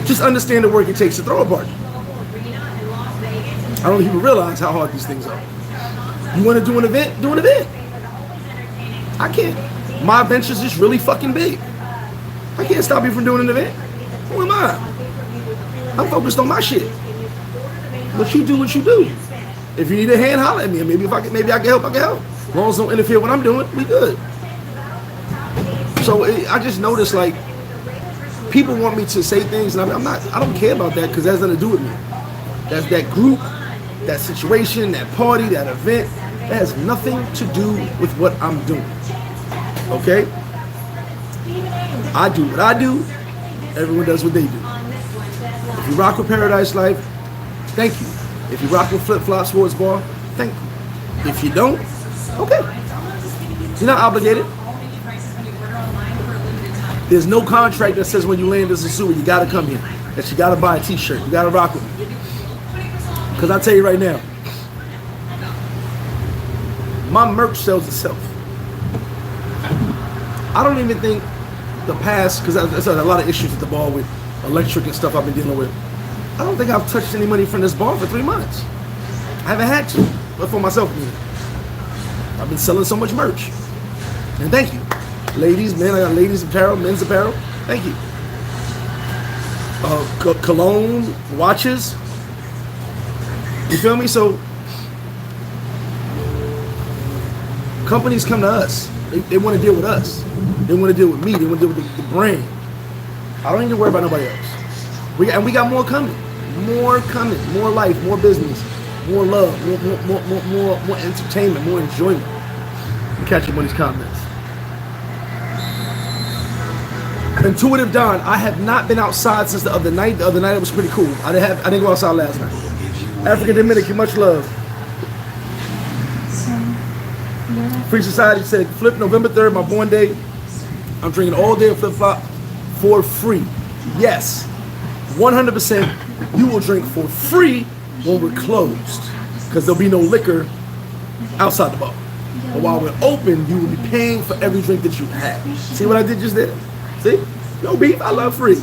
Just understand the work it takes to throw a party. I don't think people realize how hard these things are. You want to do an event? Do an event. I can't. My adventure's just really fucking big. I can't stop you from doing an event. Who am I? I'm focused on my shit. What you do, what you do. If you need a hand, holler at me. Maybe I can help, I can help. As long as don't interfere with what I'm doing, we good. So I just noticed, like, people want me to say things, and I don't care about that, because that has nothing to do with me. That's that group, that situation, that party, that event. That has nothing to do with what I'm doing. Okay? I do what I do. Everyone does what they do. If you rock with Paradise Life, thank you. If you rock with FlipFlop Sports Bar, thank you. If you don't, okay. You're not obligated. There's no contract that says when you land in Sosua, you gotta come here. That you gotta buy a t-shirt. You gotta rock with me. Because I tell you right now, my merch sells itself. I don't even think the past, because there's a lot of issues with the bar with electric and stuff I've been dealing with. I don't think I've touched any money from this bar for 3 months. I haven't had to, but for myself. I've been selling so much merch. And thank you. Ladies, men, I got ladies apparel, men's apparel. Thank you. Cologne, watches. You feel me? So companies come to us. They want to deal with us. They want to deal with me. They want to deal with the brand. I don't need to worry about nobody else. We got more coming. More coming. More life. More business. More love. More entertainment. More enjoyment. I'm catching one of these comments. Intuitive Don, I have not been outside since the other night. The other night it was pretty cool. I didn't go outside last night. African Dominican, much love. Free Society said, Flip, November 3rd, my born day. I'm drinking all day of FlipFlop for free. Yes, 100% you will drink for free when we're closed. Because there'll be no liquor outside the bar. But while we're open, you will be paying for every drink that you have. See what I did just there? See? No beef, I love free.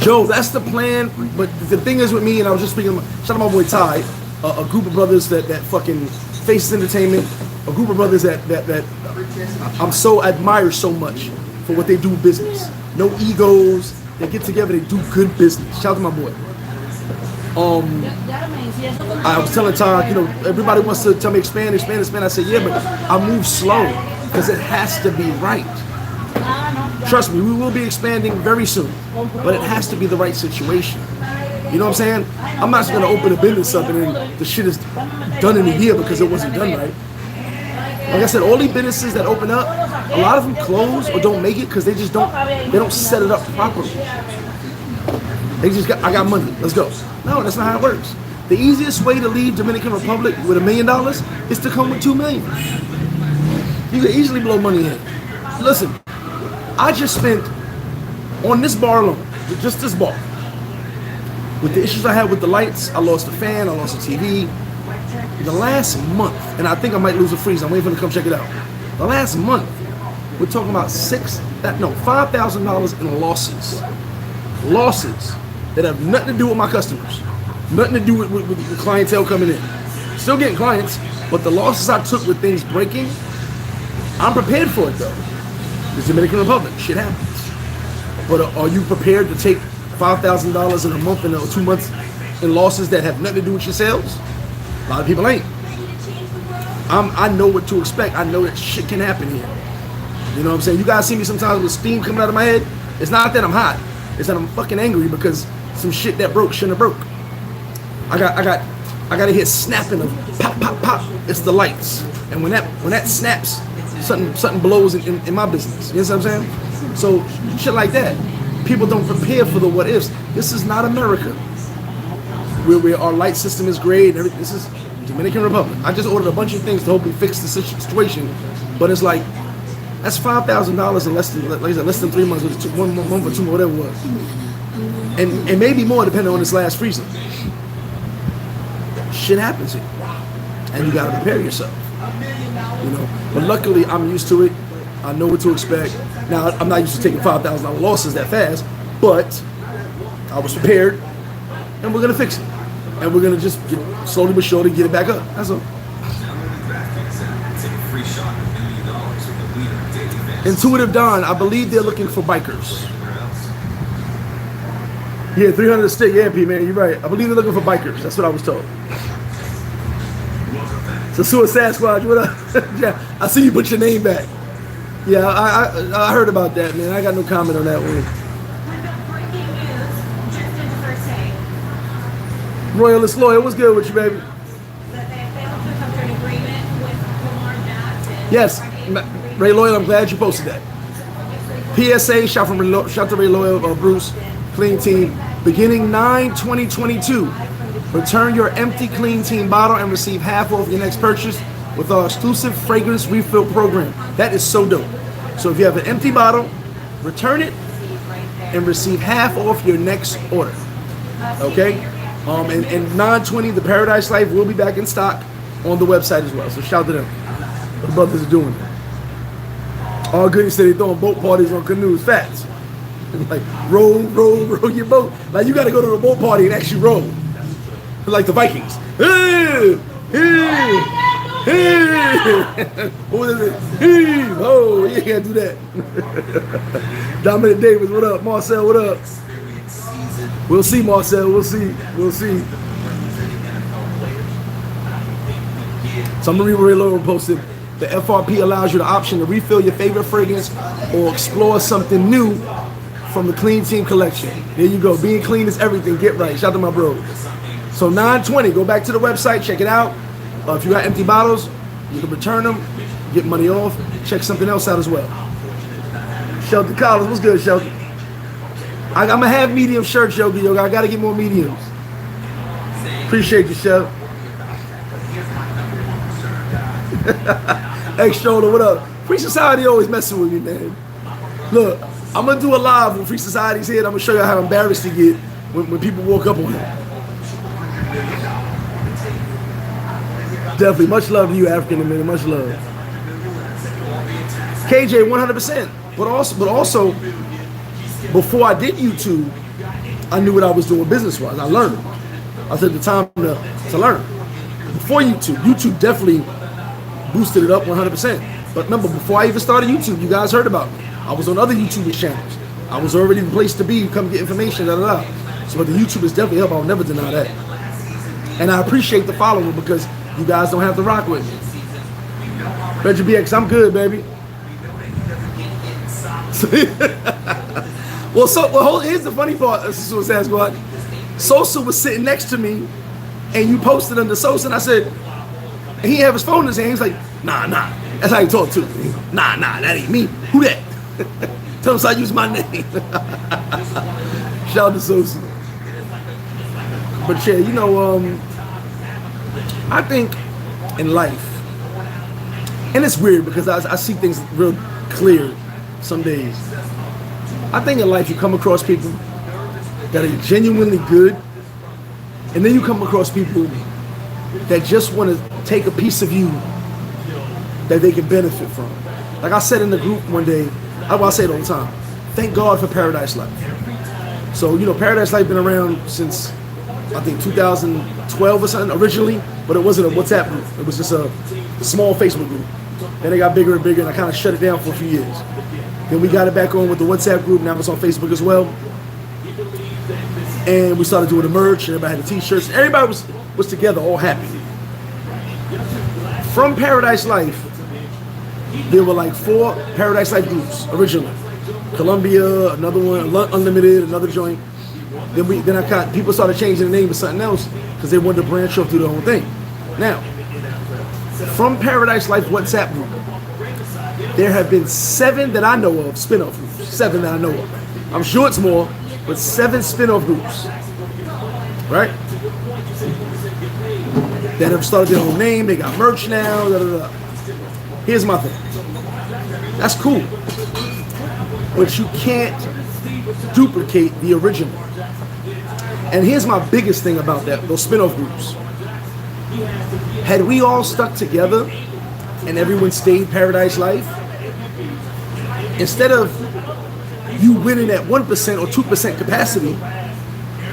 Joe, that's the plan. But the thing is with me, and I was just speaking, shout out my boy Ty, a group of brothers that fucking Faces Entertainment, a group of brothers that I'm so admire so much for what they do business. No egos. They get together, they do good business. Shout out to my boy. I was telling Ty, everybody wants to tell me expand. I said, yeah, but I move slow because it has to be right. Trust me, we will be expanding very soon, but it has to be the right situation. You know what I'm saying? I'm not just going to open a business up and then the shit is done in a year because it wasn't done right. Like I said, all these businesses that open up, a lot of them close or don't make it because they don't set it up properly. They just I got money, let's go. No, that's not how it works. The easiest way to leave Dominican Republic with $1 million is to come with $2 million. You can easily blow money in. Listen, I just spent on this bar alone, just this bar, with the issues I had with the lights, I lost a fan, I lost a TV. The last month, and I think I might lose a freeze, I'm waiting for them to come check it out. The last month, we're talking about $5,000 in losses. Losses that have nothing to do with my customers. Nothing to do with the clientele coming in. Still getting clients, but the losses I took with things breaking, I'm prepared for it though. The Dominican Republic, shit happens. But are you prepared to take $5,000 in a month or 2 months in losses that have nothing to do with your sales? A lot of people ain't. I know what to expect. I know that shit can happen here. You know what I'm saying? You guys see me sometimes with steam coming out of my head. It's not that I'm hot. It's that I'm fucking angry because some shit that broke shouldn't have broke. I got to hear snapping of pop, pop, pop. It's the lights. And when that snaps, something blows in my business. You know what I'm saying? So shit like that. People don't prepare for the what ifs. This is not America. Where our light system is great and everything. This is Dominican Republic. I just ordered a bunch of things to hopefully fix the situation. But it's like, that's $5,000 in less than 3 months, 1 month or 2 months, whatever it was. And maybe more depending on this last freezer. Shit happens here. And you gotta prepare yourself. But luckily I'm used to it. I know what to expect. Now I'm not used to taking $5,000 losses that fast, but I was prepared and we're gonna fix it. And we're gonna just slowly but surely get it back up. That's all. Intuitive Don, I believe they're looking for bikers. Yeah, 300 a stick. Yeah, P, man, you're right. I believe they're looking for bikers. That's what I was told. So Suicide Squad, what up? Yeah, I see you put your name back. Yeah, I heard about that, man. I got no comment on that one. Royalist Lawyer, what's good with you, baby? Yes, Ray Loyal, I'm glad you posted that. PSA, shout to Ray Loyal, Bruce, clean team. Beginning 9/2022, Return your empty Clean Team bottle and receive half off your next purchase with our exclusive fragrance refill program. That is so dope. So if you have an empty bottle, return it and receive half off your next order. Okay? And 920, the Paradise Life will be back in stock on the website as well. So shout to them. What the brothers are doing. All good, said they throwing boat parties on canoes. Facts. Like, row your boat. Like, you got to go to a boat party and actually row. Like the Vikings. Hey, hey, hey. What is it? Hey. Oh, you can't do that. Dominican Davis, what up? Marcel, what up? We'll see, Marcel. We'll see. We'll see. So I'm going to read what Ray Logan posted. The FRP allows you the option to refill your favorite fragrance or explore something new from the Clean Team collection. There you go. Being clean is everything. Get right. Shout out to my bro. So 920, go back to the website, check it out. If you got empty bottles, you can return them, get money off, check something else out as well. Shelton Collins, what's good, Shelton? I'm going to have medium shirts, yo. I got to get more mediums. Appreciate you, Shelton. Extra, what up? Free Society always messing with me, man. Look, I'm going to do a live when Free Society's here. I'm going to show you how embarrassed he get when people walk up on him. Definitely. Much love to you, African American. Much love. KJ, 100%. But also, before I did YouTube, I knew what I was doing business-wise. I learned. I took the time to learn. Before YouTube definitely boosted it up 100%. But remember, before I even started YouTube, you guys heard about me. I was on other YouTube channels. I was already the place to be. Come get information, So, but the YouTube is definitely up. I'll never deny that. And I appreciate the following because you guys don't have to rock with me. Reggie BX, I'm good, baby. Here's the funny part. Sosua was sitting next to me, and you posted under Sosa, and I said, and he had his phone in his hand. He was like, nah. That's how he talked to me. Nah, that ain't me. Who that? Tell him so I use my name. Shout out to Sosa. But yeah, I think in life, and it's weird because I see things real clear some days. I think in life you come across people that are genuinely good, and then you come across people that just want to take a piece of you that they can benefit from. Like I said in the group one day, I say it all the time, thank God for Paradise Life. So, Paradise Life been around since, I think, 2012 or something originally, but it wasn't a WhatsApp group. It was just a small Facebook group. Then it got bigger and bigger, and I kind of shut it down for a few years. Then we got it back on with the WhatsApp group. Now it's on Facebook as well. And we started doing the merch, and everybody had the t-shirts. Everybody was together, all happy. From Paradise Life, there were like 4 Paradise Life groups originally. Colombia, another one, Unlimited, another joint. Then people started changing the name to something else because they wanted to branch off through the whole thing. Now, from Paradise Life WhatsApp group, there have been 7 that I know of, spin-off groups. 7 that I know of. I'm sure it's more, but 7 spin-off groups, right? That have started their own name, they got merch now, Here's my thing. That's cool. But you can't duplicate the original. And here's my biggest thing about those spin-off groups. Had we all stuck together and everyone stayed Paradise Life, instead of you winning at 1% or 2% capacity,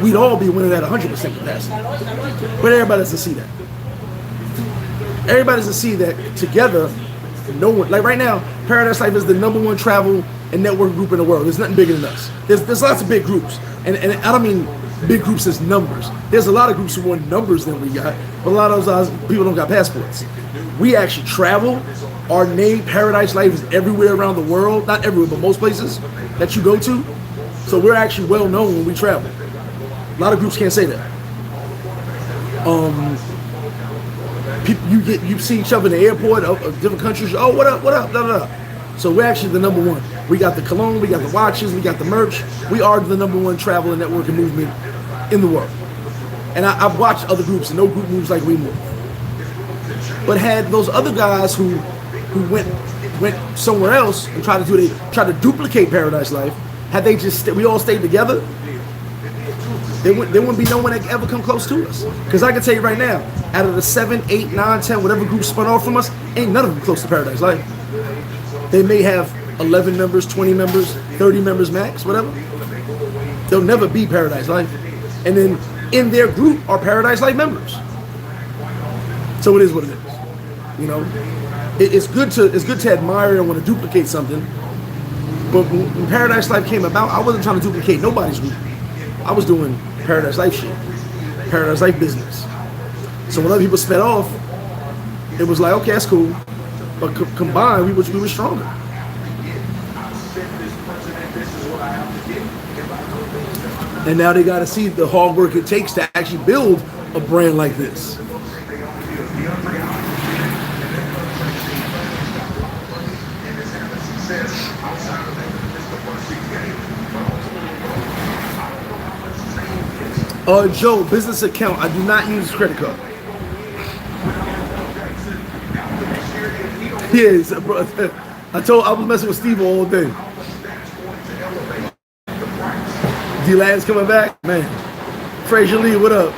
we'd all be winning at 100% capacity. But everybody doesn't see that. Everybody doesn't see that together, no one, like right now, Paradise Life is the #1 travel and network group in the world. There's nothing bigger than us. There's lots of big groups. And I don't mean big groups as numbers. There's a lot of groups who want numbers than we got, but a lot of those people don't got passports. We actually travel. Our name, Paradise Life, is everywhere around the world. Not everywhere, but most places that you go to. So we're actually well known when we travel. A lot of groups can't say that. You see each other in the airport of different countries. Oh, what up, blah, blah, blah. So we're actually the #1. We got the cologne, we got the watches, we got the merch. We are the #1 travel and networking movement in the world. And I've watched other groups, and no group moves like we move. But had those other guys who went somewhere else and tried to duplicate Paradise Life, had they just we all stayed together, there wouldn't be no one that could ever come close to us. Because I can tell you right now, out of the 7, 8, 9, 10, whatever group spun off from us, ain't none of them close to Paradise Life. They may have 11 members, 20 members, 30 members max, whatever. They'll never be Paradise Life. And then in their group are Paradise Life members. So it is what it is. You know, it's good to admire and want to duplicate something. But when Paradise Life came about, I wasn't trying to duplicate nobody's group. I was doing Paradise Life shit, Paradise Life business. So when other people sped off, it was like, okay, that's cool. But combined, we were stronger. And now they got to see the hard work it takes to actually build a brand like this. Joe, business account. I do not use credit card. Yes, I was messing with Steve all day. D-Lad's coming back, man. Frazier Lee, what up?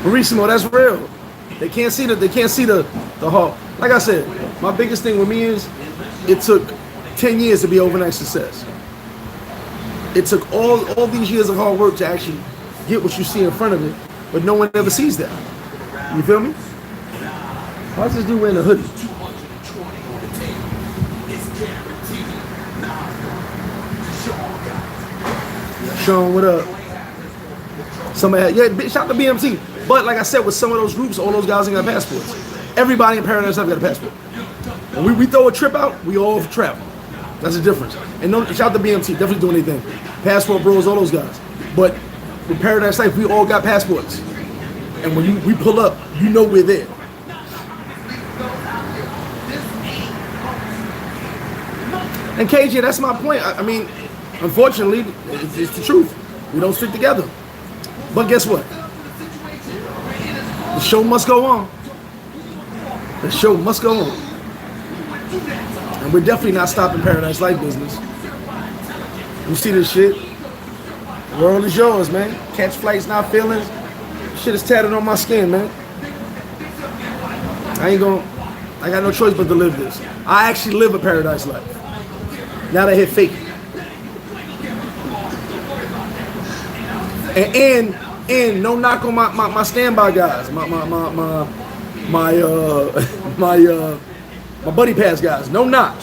Marissimo, that's real. They can't see the hall. Like I said, my biggest thing with me is it took 10 years to be overnight success. It took all these years of hard work to actually get what you see in front of it, but no one ever sees that. You feel me? Why's this dude wearing a hoodie? Sean, what up? Somebody, yeah, shout out to BMT. But like I said, with some of those groups, all those guys ain't got passports. Everybody in Paradise Life got a passport. When we throw a trip out, we all travel. That's the difference. And no, shout out to BMT, definitely doing anything. Passport bros, all those guys. But with Paradise Life, we all got passports. And when we pull up, you know we're there. And KJ, that's my point. I mean, unfortunately, it's the truth. We don't stick together. But guess what? The show must go on. The show must go on. And we're definitely not stopping Paradise Life business. You see this shit? The world is yours, man. Catch flights, not feelings. Shit is tatted on my skin, man. I got no choice but to live this. I actually live a Paradise Life. Now they hit fake. And no knock on my standby guys, my buddy pass guys. No knock.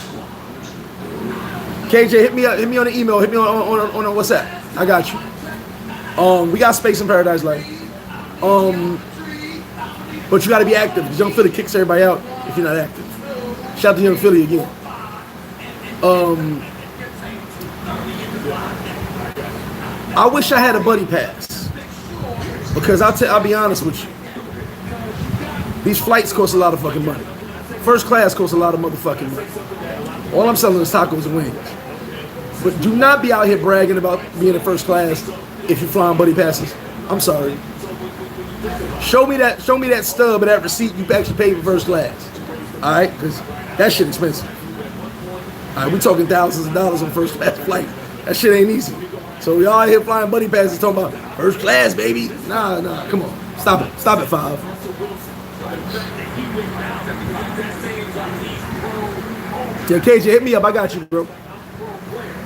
KJ, hit me on the email, hit me on WhatsApp. I got you. We got space in Paradise Life. But you gotta be active, because Young Philly kicks everybody out if you're not active. Shout out to Young Philly again. I wish I had a buddy pass, because I'll be honest with you. These flights cost a lot of fucking money. First class costs a lot of motherfucking money. All I'm selling is tacos and wings. But do not be out here bragging about being in first class if you're flying buddy passes. I'm sorry. Show me that stub or that receipt you actually paid for first class. All right, because that shit expensive. All right, we talking thousands of dollars on first class flight. That shit ain't easy. So we all here flying buddy passes talking about first class, baby. Nah, come on. Stop it. Stop at 5. Yeah, KJ, hit me up. I got you, bro.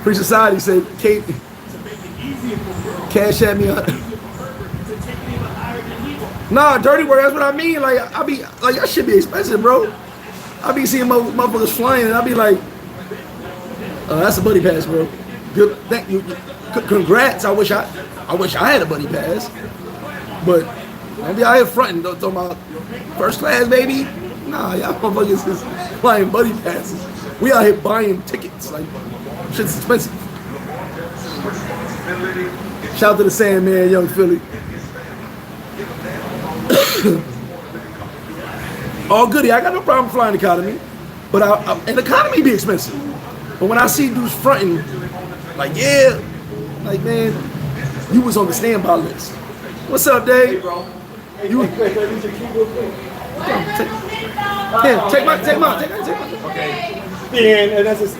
Free Society said, Kate, cash at me. Nah, dirty work, that's what I mean. Like, that shit be expensive, bro. I be seeing motherfuckers flying, and I be like, that's a buddy pass, bro. Good, thank you. Congrats. I wish I had a buddy pass. But don't be out here fronting, talking about first class, baby. Nah, y'all motherfuckers is flying buddy passes. We out here buying tickets. Like, shit's expensive. Shout out to the Sandman, Young Philly. All goody. I got no problem flying economy, but an economy be expensive. But when I see dudes fronting, like, yeah, like, man, You was on the standby list. What's up, Dave? Hey, bro. Hey, You- can I use your key real quick? Yeah, take my. Okay. Yeah, and that's just.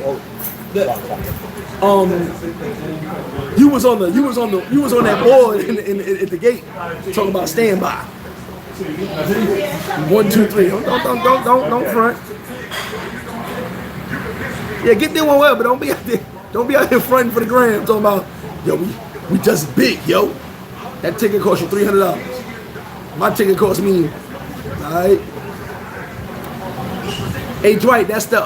You was on that board at the gate talking about standby. 1, 2, 3. Don't front. Yeah, get there one well, but don't be out there. Don't be out here fronting for the gram talking about, yo, we just big, yo. That ticket cost you $300. My ticket cost me, all right. Hey Dwight, that's the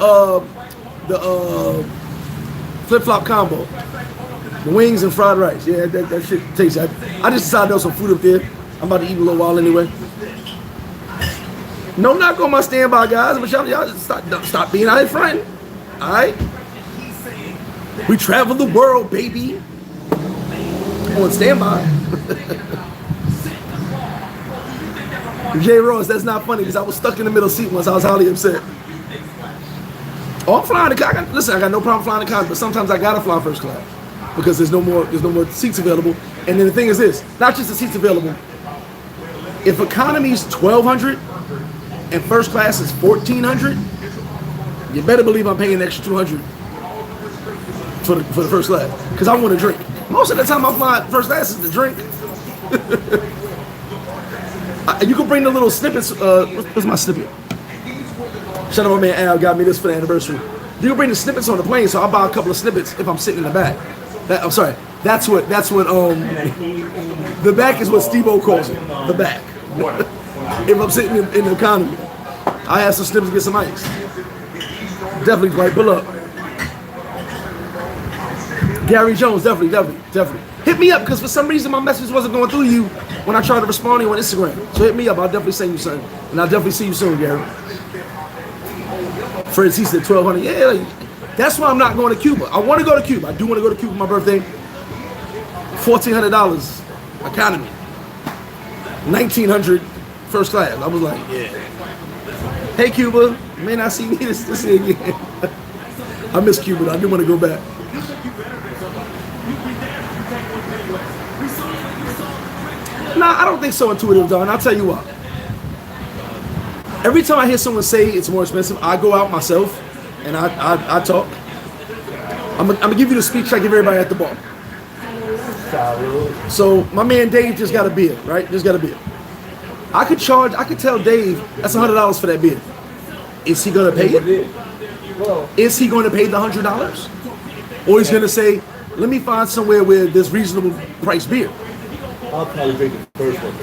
flip-flop combo. The wings and fried rice. Yeah, that shit tastes. I just decided there was some food up there. I'm about to eat in a little while anyway. No knock on my standby guys, but y'all just stop being out here fronting. All right. We travel the world, baby. On standby. J. Ross, that's not funny because I was stuck in the middle seat once. I was highly upset. Oh, I'm flying the car. Listen, I got no problem flying the car, but sometimes I gotta fly first class because there's no more seats available. And then the thing is this: not just the seats available. If economy is $1,200 and first class is $1,400, you better believe I'm paying an extra $200 for the first class because I want to drink. Most of the time I fly first class is to drink. You can bring the little snippets. What's my snippet? Shout out my man Al, got me this for the anniversary. You can bring the snippets on the plane, so I'll buy a couple of snippets if I'm sitting in the back. I'm sorry. That's what the back is what Steve-O calls it. The back. If I'm sitting in the economy, I have some snippets to get some ice. Definitely, right? Pull up. Gary Jones, definitely. Hit me up because for some reason my message wasn't going through you when I tried to respond to you on Instagram. So hit me up. I'll definitely send you something, and I'll definitely see you soon, Gary. Fred, he said 1,200. Yeah, like, that's why I'm not going to Cuba. I want to go to Cuba. I do want to go to Cuba for my birthday. $1,400 economy, $1,900 first class. I was like, yeah. Hey Cuba, you may not see me this year again. I miss Cuba. Though. I do want to go back. Nah, I don't think so intuitive, though, and I'll tell you why. Every time I hear someone say it's more expensive, I go out myself and I talk. I'm gonna give you the speech I give everybody at the bar. So my man Dave just got a beer, right? Just got a beer. I could tell Dave that's $100 for that beer. Is he gonna pay it? Is he gonna pay the $100? Or he's gonna say, let me find somewhere where there's reasonable price beer. I'll probably drink the first one.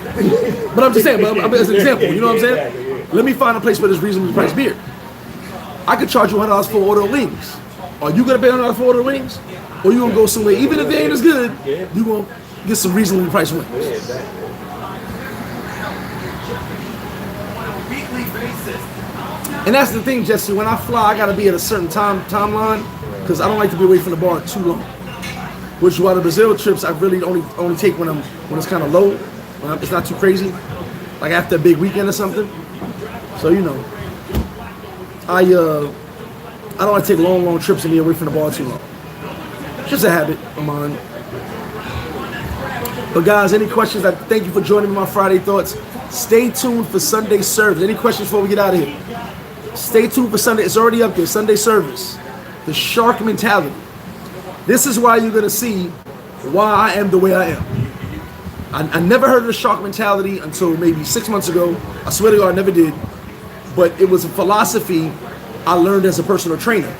But I'm just saying, as an example, you know what I'm saying? Let me find a place where there's reasonably priced beer. I could charge you $100 for an order of wings. Are you gonna pay $100 for order of wings? Or you gonna go somewhere, even if they ain't as good, you gonna get some reasonably priced wings. And that's the thing, Jesse, when I fly, I gotta be at a certain timeline, because I don't like to be away from the bar too long. Which is why the Brazil trips I really only take when it's kind of low, when it's not too crazy, like after a big weekend or something. So you know, I don't want to take long trips and be away from the bar too long. It's just a habit of mine. But guys, any questions? I thank you for joining me on my Friday Thoughts. Stay tuned for Sunday service. Any questions before we get out of here? Stay tuned for Sunday. It's already up there. Sunday service. The shark mentality. This is why you're gonna see why I am the way I am. I never heard of the shark mentality until maybe 6 months ago. I swear to God, I never did. But it was a philosophy I learned as a personal trainer.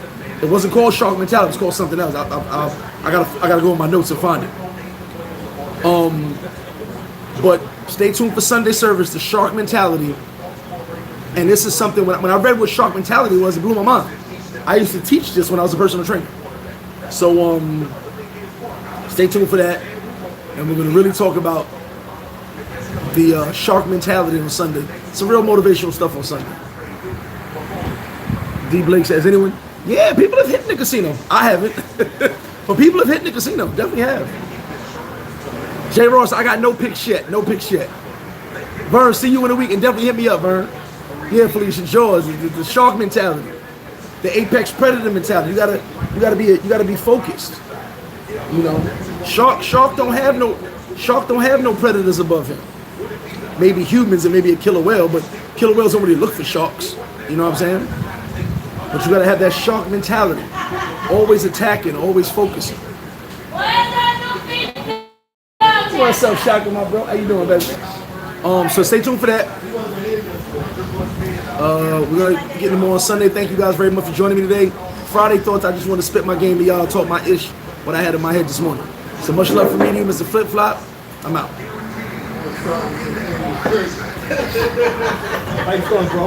It wasn't called shark mentality. It was called something else. I gotta go in my notes and find it. But stay tuned for Sunday service, the shark mentality. And this is something, when I read what shark mentality was, it blew my mind. I used to teach this when I was a personal trainer. So stay tuned for that. And we're going to really talk about the shark mentality on Sunday. Some real motivational stuff on Sunday. D. Blake says, anyone? Yeah, people have hit in the casino. I haven't. But people have hit in the casino. Definitely have. J. Ross, I got no picks yet. No picks yet. Vern, see you in a week. And definitely hit me up, Vern. Yeah, Felicia, Jaws, the shark mentality. The apex predator mentality. You gotta be focused. You know, shark don't have no. Shark don't have no predators above him. Maybe humans and maybe a killer whale, but killer whales don't really look for sharks. You know what I'm saying? But you gotta have that shark mentality. Always attacking, always focusing. What's up, Shaka, my bro? How you doing, baby? So stay tuned for that. We're gonna get into more on Sunday. Thank you guys very much for joining me today. Friday thoughts, I just want to spit my game to y'all, talk my ish, what I had in my head this morning. So much love from me to you, MrFlipFlop. I'm out. How you feeling, bro?